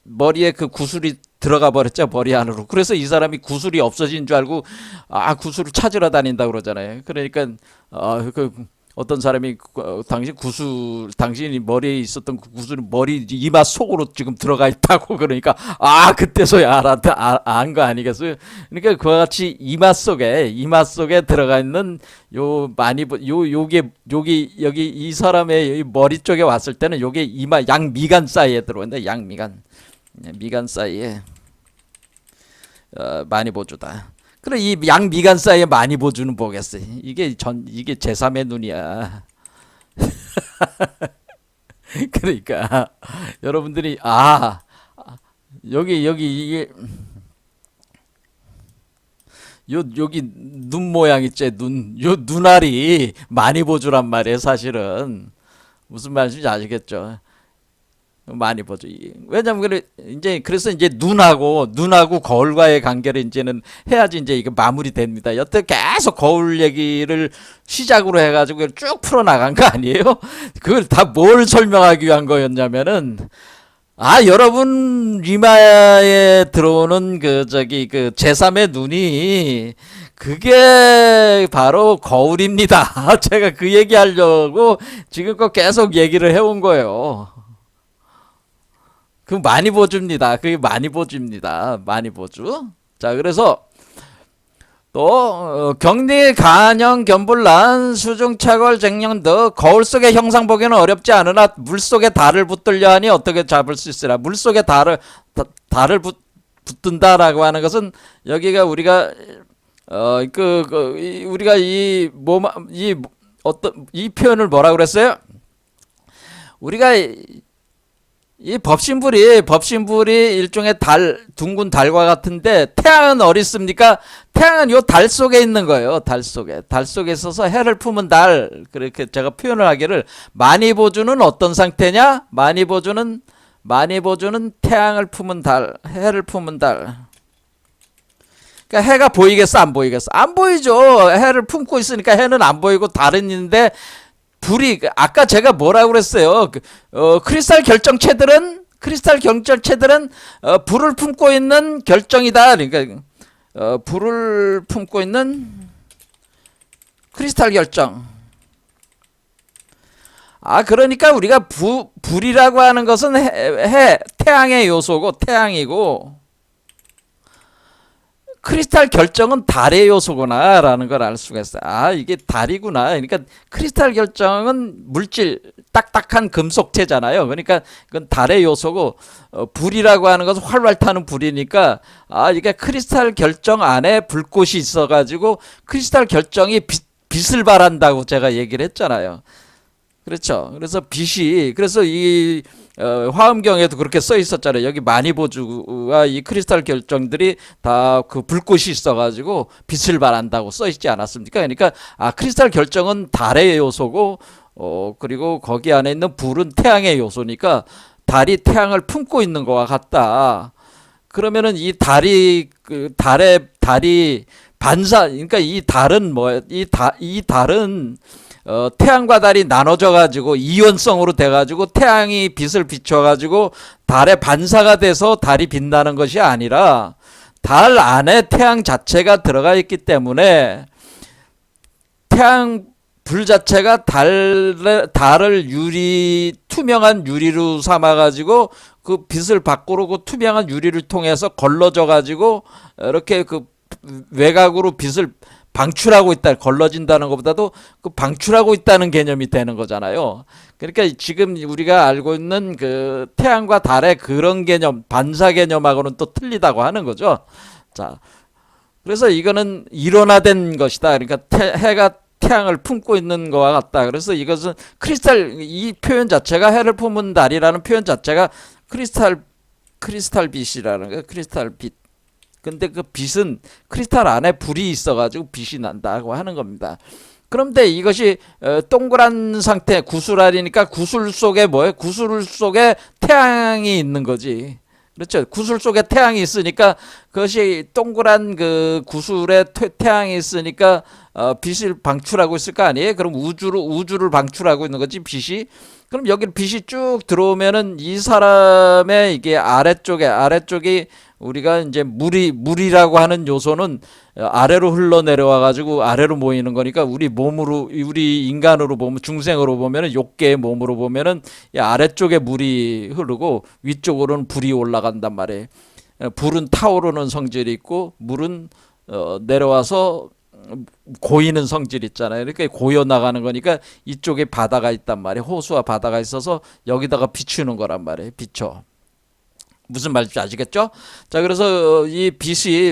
머리에 그 구슬이 들어가 버렸죠. 머리 안으로. 그래서 이 사람이 구슬이 없어진 줄 알고 구슬을 찾으러 다닌다 그러잖아요. 그러니까 어떤 사람이 당신이 머리에 있었던 그 구슬이 머리 이마 속으로 지금 들어가 있다고 그러니까 그때서야 안 거 아니겠어요? 그러니까 그와 같이 이마 속에 들어가 있는 여기 이 사람의 머리 쪽에 왔을 때는 요게 이마 양미간 사이에 들어온다. 미간 사이에 만이보주다. 그래 이 양미간 사이에 만이보주는 뭐겠어요? 이게 제3의 눈이야. 그러니까 여러분들이 여기 이게 여기 눈 모양 있지? 요 눈알이 만이보주란 말이에요. 사실은 무슨 말인지 아시겠죠? 만이보주. 왜냐면 그래서 이제 눈하고 거울과의 관계를 이제는 해야지 이제 이게 마무리됩니다. 여태 계속 거울 얘기를 시작으로 해가지고 쭉 풀어나간 거 아니에요? 그걸 다 뭘 설명하기 위한 거였냐면은 여러분 이마에 들어오는 그 제3의 눈이 그게 바로 거울입니다. 제가 그 얘기하려고 지금껏 계속 얘기를 해온 거예요. 그 만이보주입니다. 그게 만이보주입니다. 만이보주. 자, 그래서 또 경리, 간영, 견불난, 수중차걸, 쟁령 등 거울 속의 형상 보기는 어렵지 않으나 물속에 달을 붙들려 하니 어떻게 잡을 수 있으라. 물속에 달을 붙든다라고 하는 것은 여기가 우리가 우리가 이 표현을 뭐라고 그랬어요? 우리가 이 법신불이 일종의 둥근 달과 같은데 태양은 어디 있습니까? 태양은 요 달 속에 있는 거예요. 달 속에 있어서 해를 품은 달. 그렇게 제가 표현을 하기를 만이보주는 어떤 상태냐? 만이보주는 태양을 품은 달, 해를 품은 달. 그러니까 해가 보이겠어, 안 보이겠어? 안 보이죠. 해를 품고 있으니까 해는 안 보이고 달은 있는데 불이 아까 제가 뭐라고 그랬어요? 크리스탈 결정체들은 불을 품고 있는 결정이다. 그러니까 불을 품고 있는 크리스탈 결정. 그러니까 우리가 불이라고 하는 것은 태양의 요소고 태양이고 크리스탈 결정은 달의 요소구나라는 걸 알 수가 있어요. 아, 이게 달이구나. 그러니까 크리스탈 결정은 물질, 딱딱한 금속체잖아요. 그러니까 그건 달의 요소고, 불이라고 하는 것은 활활 타는 불이니까, 아, 이게 크리스탈 결정 안에 불꽃이 있어가지고 크리스탈 결정이 빛을 발한다고 제가 얘기를 했잖아요. 그렇죠. 그래서 빛이, 그래서 이 화엄경에도 그렇게 써 있었잖아요. 여기 마니보주와 이 크리스탈 결정들이 다 그 불꽃이 있어가지고 빛을 발한다고 써 있지 않았습니까? 그러니까 아, 크리스탈 결정은 달의 요소고, 그리고 거기 안에 있는 불은 태양의 요소니까 달이 태양을 품고 있는 것과 같다. 그러면은 이 달이 그 달이 반사, 그러니까 이 달은 뭐, 이 달은 태양과 달이 나눠져 가지고 이원성으로 돼 가지고 태양이 빛을 비춰 가지고 달에 반사가 돼서 달이 빛나는 것이 아니라 달 안에 태양 자체가 들어가 있기 때문에 태양 불 자체가 달을 투명한 유리로 삼아 가지고 그 빛을 밖으로 그 투명한 유리를 통해서 걸러져 가지고 이렇게 그 외곽으로 빛을 방출하고 있다. 걸러진다는 것보다도 그 방출하고 있다는 개념이 되는 거잖아요. 그러니까 지금 우리가 알고 있는 그 태양과 달의 그런 개념, 반사 개념하고는 또 틀리다고 하는 거죠. 자, 그래서 이거는 일원화된 것이다. 그러니까 해가 태양을 품고 있는 것과 같다. 그래서 이것은 크리스탈, 이 표현 자체가 해를 품은 달이라는 표현 자체가 크리스탈 빛이라는 거예요. 크리스탈 빛. 근데 그 빛은 크리스탈 안에 불이 있어가지고 빛이 난다고 하는 겁니다. 그런데 이것이 동그란 상태, 구슬알이니까 구슬 속에 뭐예요? 구슬 속에 태양이 있는 거지. 그렇죠. 구슬 속에 태양이 있으니까 그것이 동그란 그 구슬에 태양이 있으니까 빛을 방출하고 있을 거 아니에요? 그럼 우주를 방출하고 있는 거지, 빛이. 그럼 여기 빛이 쭉 들어오면은 이 사람의 이게 아래쪽이 우리가 이제 물이라고 하는 요소는 아래로 흘러내려와 가지고 아래로 모이는 거니까 우리 인간으로 보면, 중생으로 보면은 욕계의 몸으로 보면은 이 아래쪽에 물이 흐르고 위쪽으로는 불이 올라간단 말이에요. 불은 타오르는 성질이 있고 물은 내려와서 고이는 성질 있잖아요. 그러니까 고여 나가는 거니까 이쪽에 바다가 있단 말이에요. 호수와 바다가 있어서 여기다가 비추는 거란 말이에요. 비춰. 무슨 말인지 아시겠죠? 자, 그래서 이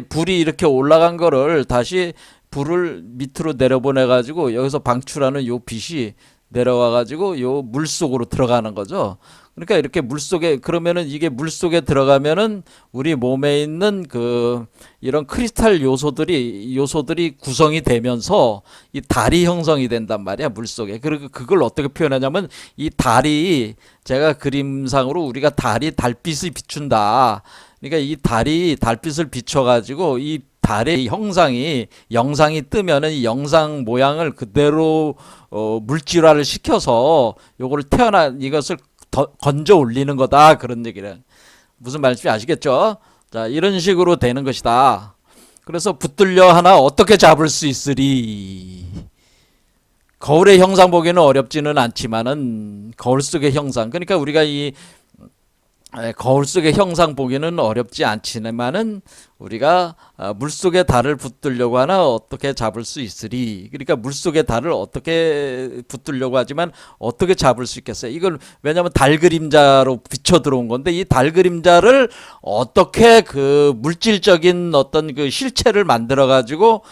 불이 이렇게 올라간 거를 다시 불을 밑으로 내려보내 가지고 여기서 방출하는 요 빛이 내려와 가지고 요 물 속으로 들어가는 거죠. 그러니까 이렇게 물 속에, 그러면은 이게 물 속에 들어가면은 우리 몸에 있는 그 이런 크리스탈 요소들이 구성이 되면서 이 달이 형성이 된단 말이야, 물 속에. 그리고 그걸 어떻게 표현하냐면 이 달이, 제가 그림상으로 우리가 달이 달빛을 비춘다. 그러니까 이 달이 달빛을 비춰가지고 이 달의 영상이 뜨면은 이 영상 모양을 그대로 물질화를 시켜서 요거를 이것을 건져 올리는 거다. 그런 얘기를. 무슨 말인지 아시겠죠? 자, 이런 식으로 되는 것이다. 그래서 붙들려 하나 어떻게 잡을 수 있으리. 거울의 형상 보기는 어렵지는 않지만은 거울 속의 형상. 그러니까 우리가 이 거울 속의 형상 보기는 어렵지 않지만은 우리가 물속의 달을 붙들려고 하나 어떻게 잡을 수 있으리. 그러니까 물속의 달을 어떻게 붙들려고 하지만 어떻게 잡을 수 있겠어요. 이걸 왜냐하면 달 그림자로 비쳐 들어온 건데 이 달 그림자를 어떻게 그 물질적인 어떤 그 실체를 만들어 가지고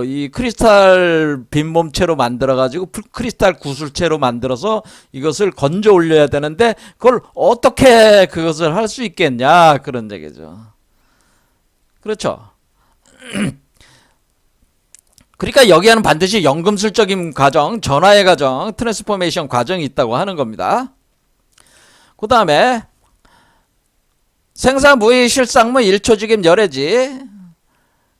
이 크리스탈 빈몸체로 만들어가지고 크리스탈 구슬체로 만들어서 이것을 건져 올려야 되는데 그걸 어떻게 그것을 할 수 있겠냐, 그런 얘기죠. 그렇죠. 그러니까 여기에는 반드시 연금술적인 과정, 전화의 과정, 트랜스포메이션 과정이 있다고 하는 겁니다. 그 다음에 생사무의 실상무 일초직임 열애지.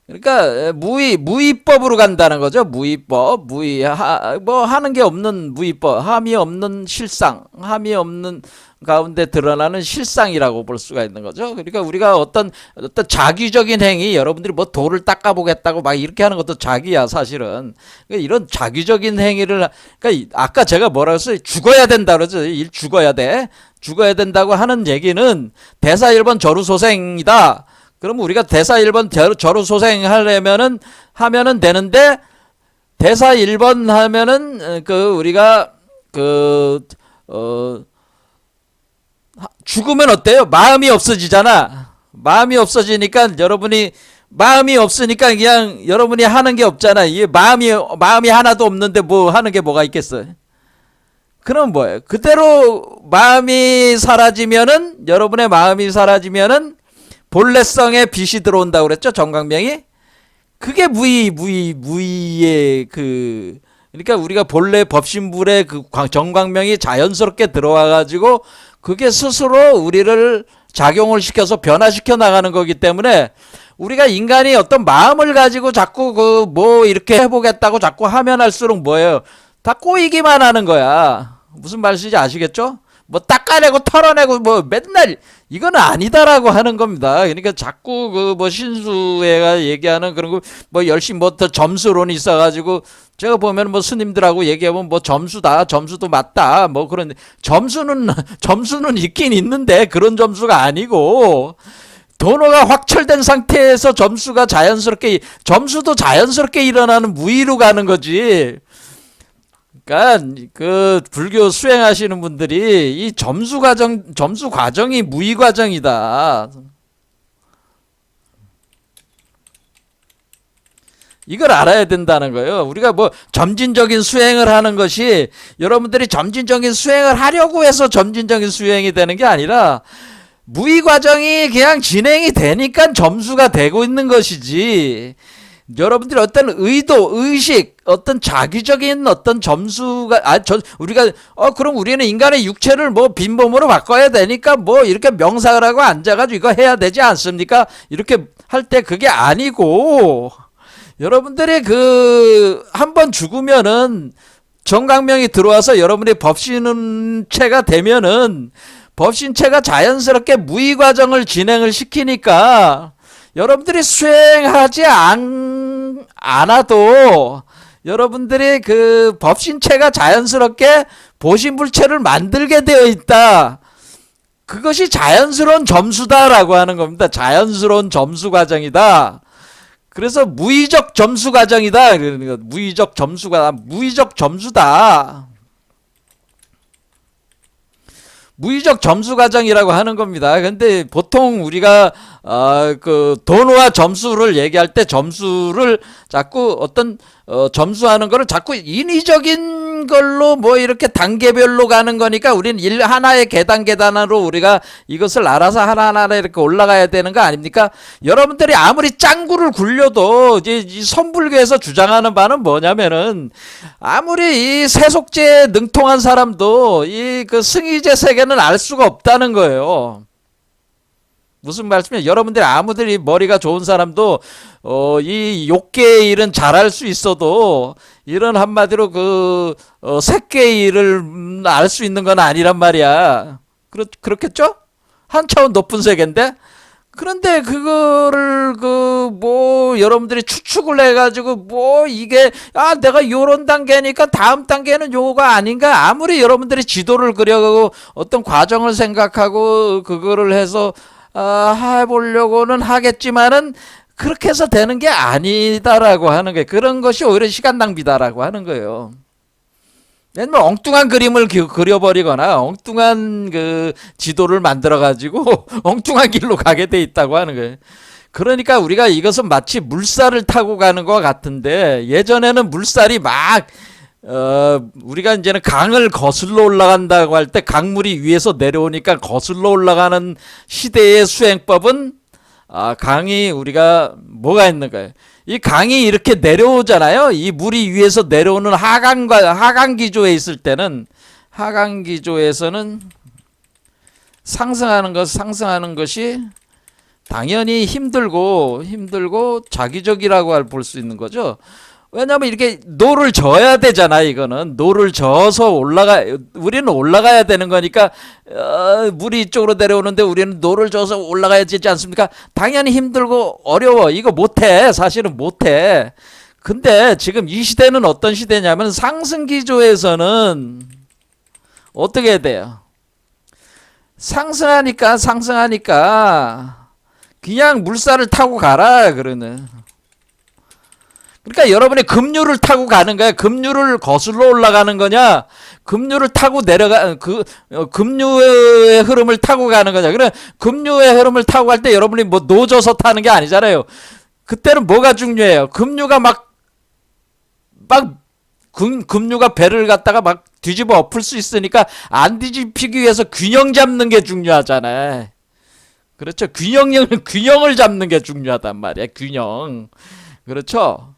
그러니까 무의법으로 간다는 거죠. 무의법, 뭐 하는 게 없는 무의법, 함이 없는 실상, 함이 없는 가운데 드러나는 실상이라고 볼 수가 있는 거죠. 그러니까 우리가 어떤 자기적인 행위, 여러분들이 뭐 돌을 닦아보겠다고 막 이렇게 하는 것도 자기야, 사실은. 그러니까 이런 자기적인 행위를, 그러니까 아까 제가 뭐라고 했어요? 죽어야 된다 그러죠. 죽어야 돼. 죽어야 된다고 하는 얘기는 대사 1번 저루소생이다. 그럼 우리가 대사 1번 저루 소생하려면은 하면은 되는데 대사 1번 하면은 우리가 죽으면 어때요? 마음이 없어지잖아. 마음이 없어지니까 여러분이 마음이 없으니까 그냥 여러분이 하는 게 없잖아. 이 마음이 하나도 없는데 뭐 하는 게 뭐가 있겠어요? 그럼 뭐예요? 그대로 마음이 사라지면은 여러분의 마음이 사라지면은 본래성의 빛이 들어온다고 그랬죠? 정광명이. 그게 무의의 그러니까 우리가 본래 법신불의 그 정광명이 자연스럽게 들어와 가지고 그게 스스로 우리를 작용을 시켜서 변화시켜 나가는 거기 때문에 우리가 인간이 어떤 마음을 가지고 자꾸 뭐 이렇게 해보겠다고 자꾸 하면 할수록 뭐예요? 다 꼬이기만 하는 거야. 무슨 말씀인지 아시겠죠? 뭐 닦아내고 털어내고 뭐 맨날 이건 아니다라고 하는 겁니다. 그러니까 자꾸 뭐 신수애가 얘기하는 그런 거 뭐 열심히 뭐 더 점수론이 있어가지고 제가 보면 뭐 스님들하고 얘기하면 뭐 점수도 맞다 뭐 그런데 점수는 있긴 있는데 그런 점수가 아니고 도노가 확철된 상태에서 점수도 자연스럽게 일어나는 무의로 가는 거지. 그러니까 그 불교 수행하시는 분들이 이 점수 과정이 무의 과정이다. 이걸 알아야 된다는 거예요. 우리가 뭐 점진적인 수행을 하는 것이 여러분들이 점진적인 수행을 하려고 해서 점진적인 수행이 되는 게 아니라 무의 과정이 그냥 진행이 되니까 점수가 되고 있는 것이지. 여러분들이 어떤 의식, 어떤 자기적인 어떤 점수가, 우리가, 그럼 우리는 인간의 육체를 뭐 빈몸으로 바꿔야 되니까 뭐 이렇게 명상을 하고 앉아가지고 이거 해야 되지 않습니까? 이렇게 할 때 그게 아니고, 여러분들이 한번 죽으면은 정광명이 들어와서 여러분의 법신체가 되면은 법신체가 자연스럽게 무의 과정을 진행을 시키니까 여러분들이 수행하지 않아도 여러분들이 그 법신체가 자연스럽게 보신불체를 만들게 되어 있다. 그것이 자연스러운 점수다라고 하는 겁니다. 자연스러운 점수 과정이다. 그래서 무의적 점수 과정이다. 그러니까 무의적 점수다. 무의적 점수 과정이라고 하는 겁니다. 근데 보통 우리가 도노와 점수를 얘기할 때 점수를 자꾸 어떤 점수하는 거를 자꾸 인위적인 걸로 뭐 이렇게 단계별로 가는 거니까 우리는 하나의 계단으로 우리가 이것을 알아서 하나하나 이렇게 올라가야 되는 거 아닙니까? 여러분들이 아무리 짱구를 굴려도 이제 이 선불교에서 주장하는 바는 뭐냐면은 아무리 이 세속제에 능통한 사람도 이 승의제 세계는 알 수가 없다는 거예요. 무슨 말씀이에요? 여러분들이 아무리 머리가 좋은 사람도 이 욕계의 일은 잘할 수 있어도 이런 한마디로 색계의 일을 알 수 있는 건 아니란 말이야. 그렇겠죠? 한 차원 높은 세계인데. 그런데 그거를 뭐 여러분들이 추측을 해가지고 뭐 이게 내가 요런 단계니까 다음 단계는 요거가 아닌가. 아무리 여러분들이 지도를 그려가고 어떤 과정을 생각하고 그거를 해서 해보려고는 하겠지만은 그렇게 해서 되는 게 아니다라고 하는 거예요. 그런 것이 오히려 시간 낭비다라고 하는 거예요. 왜냐면 엉뚱한 그림을 그려버리거나 엉뚱한 지도를 만들어가지고 엉뚱한 길로 가게 돼 있다고 하는 거예요. 그러니까 우리가 이것은 마치 물살을 타고 가는 것 같은데 예전에는 물살이 우리가 이제는 강을 거슬러 올라간다고 할 때 강물이 위에서 내려오니까 거슬러 올라가는 시대의 수행법은 강이 우리가 뭐가 있는가요? 이 강이 이렇게 내려오잖아요. 이 물이 위에서 내려오는 하강 기조에 있을 때는 하강 기조에서는 상승하는 것이 당연히 힘들고 자기적이라고 볼 수 있는 거죠. 왜냐면 이렇게 노를 저어야 되잖아. 이거는 노를 저어서 우리는 올라가야 되는 거니까 물이 이쪽으로 내려오는데 우리는 노를 저어서 올라가야 되지 않습니까? 당연히 힘들고 어려워. 이거 못해. 사실은 못해. 근데 지금 이 시대는 어떤 시대냐면 상승 기조에서는 어떻게 해야 돼요? 상승하니까 그냥 물살을 타고 가라 그러는. 그러니까 여러분이 급류를 타고 가는 거야. 급류를 거슬러 올라가는 거냐? 급류를 타고 내려가 급류의 흐름을 타고 가는 거냐? 그래 급류의 흐름을 타고 갈 때 여러분이 뭐 노져서 타는 게 아니잖아요. 그때는 뭐가 중요해요? 급류가 막 급류가 배를 갖다가 막 뒤집어 엎을 수 있으니까 안 뒤집히기 위해서 균형 잡는 게 중요하잖아요. 그렇죠. 균형을 잡는 게 중요하단 말이야. 균형. 그렇죠.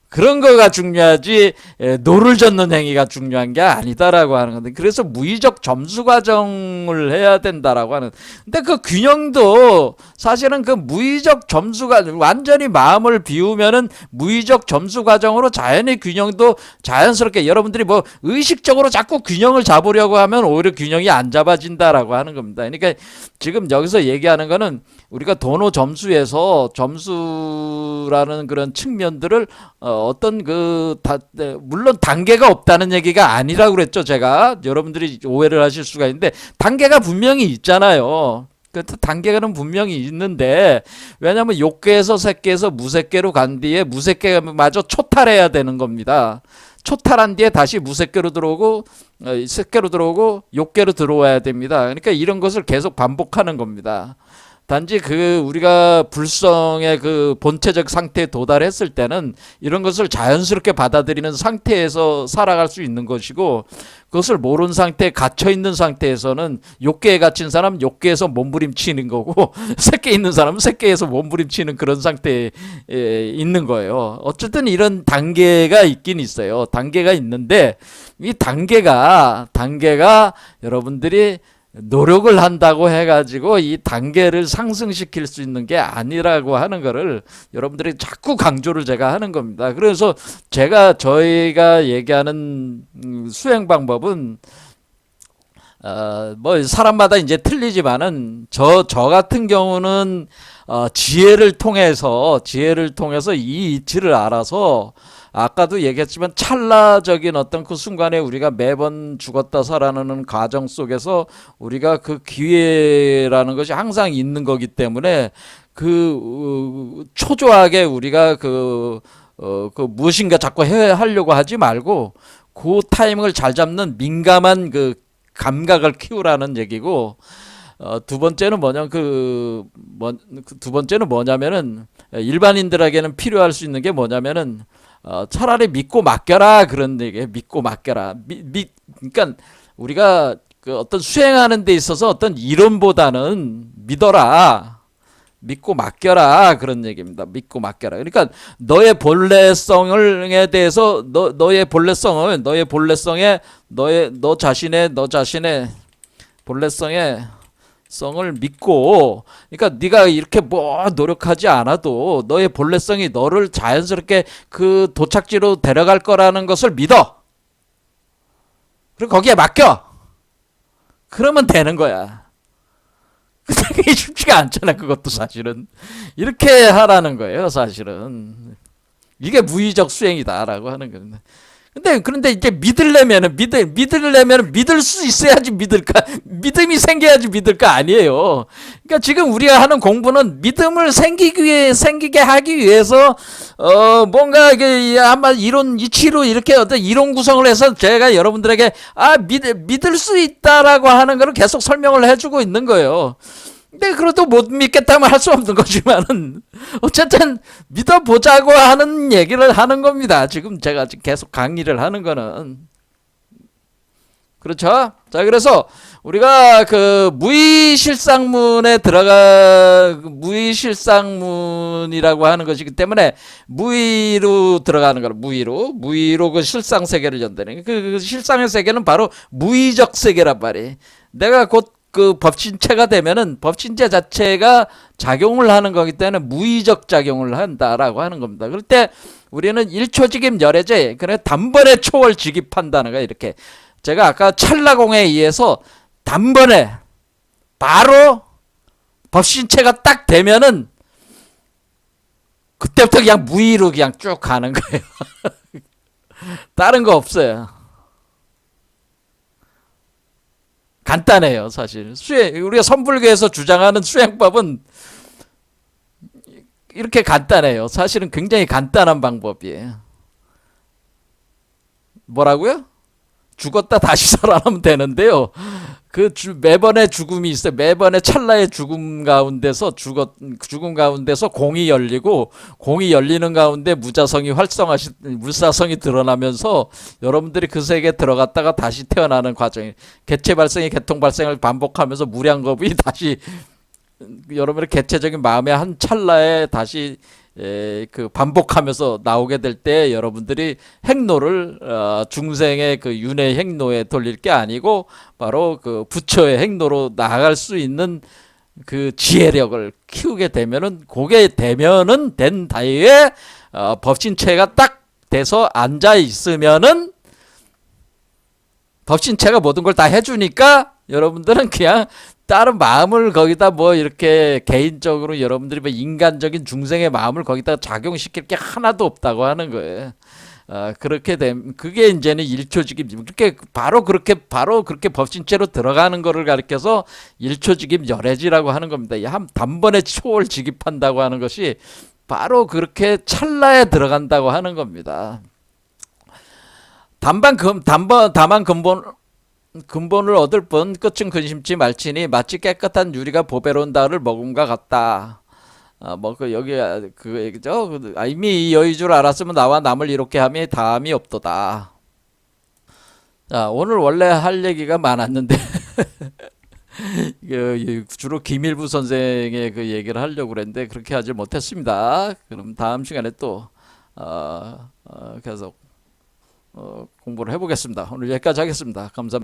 그런 거가 중요하지 노를 젓는 행위가 중요한 게 아니다라고 하는 건데, 그래서 무의적 점수 과정을 해야 된다라고 하는. 근데 그 균형도 사실은 그 무의적 점수가 완전히 마음을 비우면은 무의적 점수 과정으로 자연의 균형도 자연스럽게, 여러분들이 뭐 의식적으로 자꾸 균형을 잡으려고 하면 오히려 균형이 안 잡아진다라고 하는 겁니다. 그러니까 지금 여기서 얘기하는 거는 우리가 도노 점수에서 점수라는 그런 측면들을 어떤 물론 단계가 없다는 얘기가 아니라고 그랬죠. 제가 여러분들이 오해를 하실 수가 있는데 단계가 분명히 있잖아요. 그 단계는 분명히 있는데, 왜냐하면 욕계에서 색계에서 무색계로 간 뒤에 무색계마저 초탈해야 되는 겁니다. 초탈한 뒤에 다시 무색계로 들어오고 색계로 들어오고 욕계로 들어와야 됩니다. 그러니까 이런 것을 계속 반복하는 겁니다. 단지 우리가 불성의 그 본체적 상태에 도달했을 때는 이런 것을 자연스럽게 받아들이는 상태에서 살아갈 수 있는 것이고, 그것을 모르는 상태에 갇혀 있는 상태에서는 욕계에 갇힌 사람은 욕계에서 몸부림치는 거고 색계에 있는 사람은 색계에서 몸부림치는 그런 상태에 있는 거예요. 어쨌든 이런 단계가 있긴 있어요. 단계가 있는데 이 단계가 여러분들이 노력을 한다고 해가지고 이 단계를 상승시킬 수 있는 게 아니라고 하는 거를 여러분들이 자꾸 강조를 제가 하는 겁니다. 그래서 저희가 얘기하는 수행 방법은 뭐 사람마다 이제 틀리지만은 저 같은 경우는 지혜를 통해서 이 이치를 알아서, 아까도 얘기했지만 찰나적인 어떤 그 순간에 우리가 매번 죽었다 살아나는 과정 속에서 우리가 그 기회라는 것이 항상 있는 거기 때문에 초조하게 우리가 무엇인가 자꾸 하려고 하지 말고 그 타이밍을 잘 잡는 민감한 그 감각을 키우라는 얘기고, 두 번째는 뭐냐면은 일반인들에게는 필요할 수 있는 게 뭐냐면은 차라리 믿고 맡겨라 그런 얘기예요. 믿고 맡겨라. 그러니까 우리가 어떤 수행하는 데 있어서 어떤 이론보다는 믿어라. 믿고 맡겨라 그런 얘기입니다. 믿고 맡겨라. 그러니까 너의 본래성에 대해서 너의 본래성에 너 자신의 본래성에 성을 믿고, 그러니까 네가 이렇게 뭐 노력하지 않아도 너의 본래성이 너를 자연스럽게 그 도착지로 데려갈 거라는 것을 믿어. 그리고 거기에 맡겨. 그러면 되는 거야. 그게 쉽지가 않잖아. 그것도 사실은 이렇게 하라는 거예요. 사실은 이게 무의적 수행이다라고 하는 겁니다. 그런데 이제 믿으려면은 믿을 수 있어야지 믿을까? 믿음이 생겨야지 믿을까? 아니에요. 그러니까 지금 우리가 하는 공부는 믿음을 생기게 하기 위해서 뭔가 이게 아마 이치로 이렇게 어떤 이론 구성을 해서 제가 여러분들에게 믿을 수 있다라고 하는 거를 계속 설명을 해주고 있는 거예요. 근데 그래도 못 믿겠다면 할 수 없는 거지만은 어쨌든 믿어보자고 하는 얘기를 하는 겁니다. 지금 제가 계속 강의를 하는 거는. 그렇죠? 자, 그래서 우리가 무의실상문이라고 하는 것이기 때문에 무의로 들어가는 거로 무의로 그 실상 세계를 연다는 그 실상의 세계는 바로 무의적 세계란 말이에요. 내가 곧 그 법신체가 되면은 법신체 자체가 작용을 하는 거기 때문에 무의적 작용을 한다라고 하는 겁니다. 그럴 때 우리는 일초직임 열애제, 그래 단번에 초월직입한다는 거. 이렇게 제가 아까 찰나공에 의해서 단번에 바로 법신체가 딱 되면은 그때부터 그냥 무의로 그냥 쭉 가는 거예요. 다른 거 없어요. 간단해요, 사실. 우리가 선불교에서 주장하는 수행법은 이렇게 간단해요. 사실은 굉장히 간단한 방법이에요. 뭐라고요? 죽었다 다시 살아나면 되는데요. 매번의 죽음이 있어요. 매번의 찰나의 죽음 가운데서 공이 열리고, 공이 열리는 가운데 물사성이 드러나면서 여러분들이 그 세계에 들어갔다가 다시 태어나는 과정이, 개체 발생이 개통 발생을 반복하면서 무량겁이 다시 여러분의 개체적인 마음의 한 찰나에 다시 그 반복하면서 나오게 될 때 여러분들이 행로를 중생의 그 윤회 행로에 돌릴 게 아니고 바로 그 부처의 행로로 나아갈 수 있는 그 지혜력을 키우게 되면은, 그게 되면은 된 다음에 법신체가 딱 돼서 앉아 있으면은 법신체가 모든 걸 다 해주니까 여러분들은 그냥 다른 마음을 거기다 뭐 이렇게 개인적으로 여러분들이 뭐 인간적인 중생의 마음을 거기다 작용시킬 게 하나도 없다고 하는 거예요. 그렇게 되면 그게 이제는 일초직임, 바로 그렇게 법신체로 들어가는 거를 가리켜서 일초직임 열애지라고 하는 겁니다. 한 단번에 초월직입한다고 하는 것이 바로 그렇게 찰나에 들어간다고 하는 겁니다. 다만 근본을 얻을 뿐 끝은 근심치 말지니 마치 깨끗한 유리가 보배로운 다를 먹음과 같다. 여기 그 얘기죠. 이미 이 여의 줄 알았으면 나와 남을 이롭게 함이 다함이 없도다. 자, 오늘 원래 할 얘기가 많았는데 주로 김일부 선생의 그 얘기를 하려고 그랬는데 그렇게 하지 못했습니다. 그럼 다음 시간에 또 계속 공부를 해보겠습니다. 오늘 여기까지 하겠습니다. 감사합니다.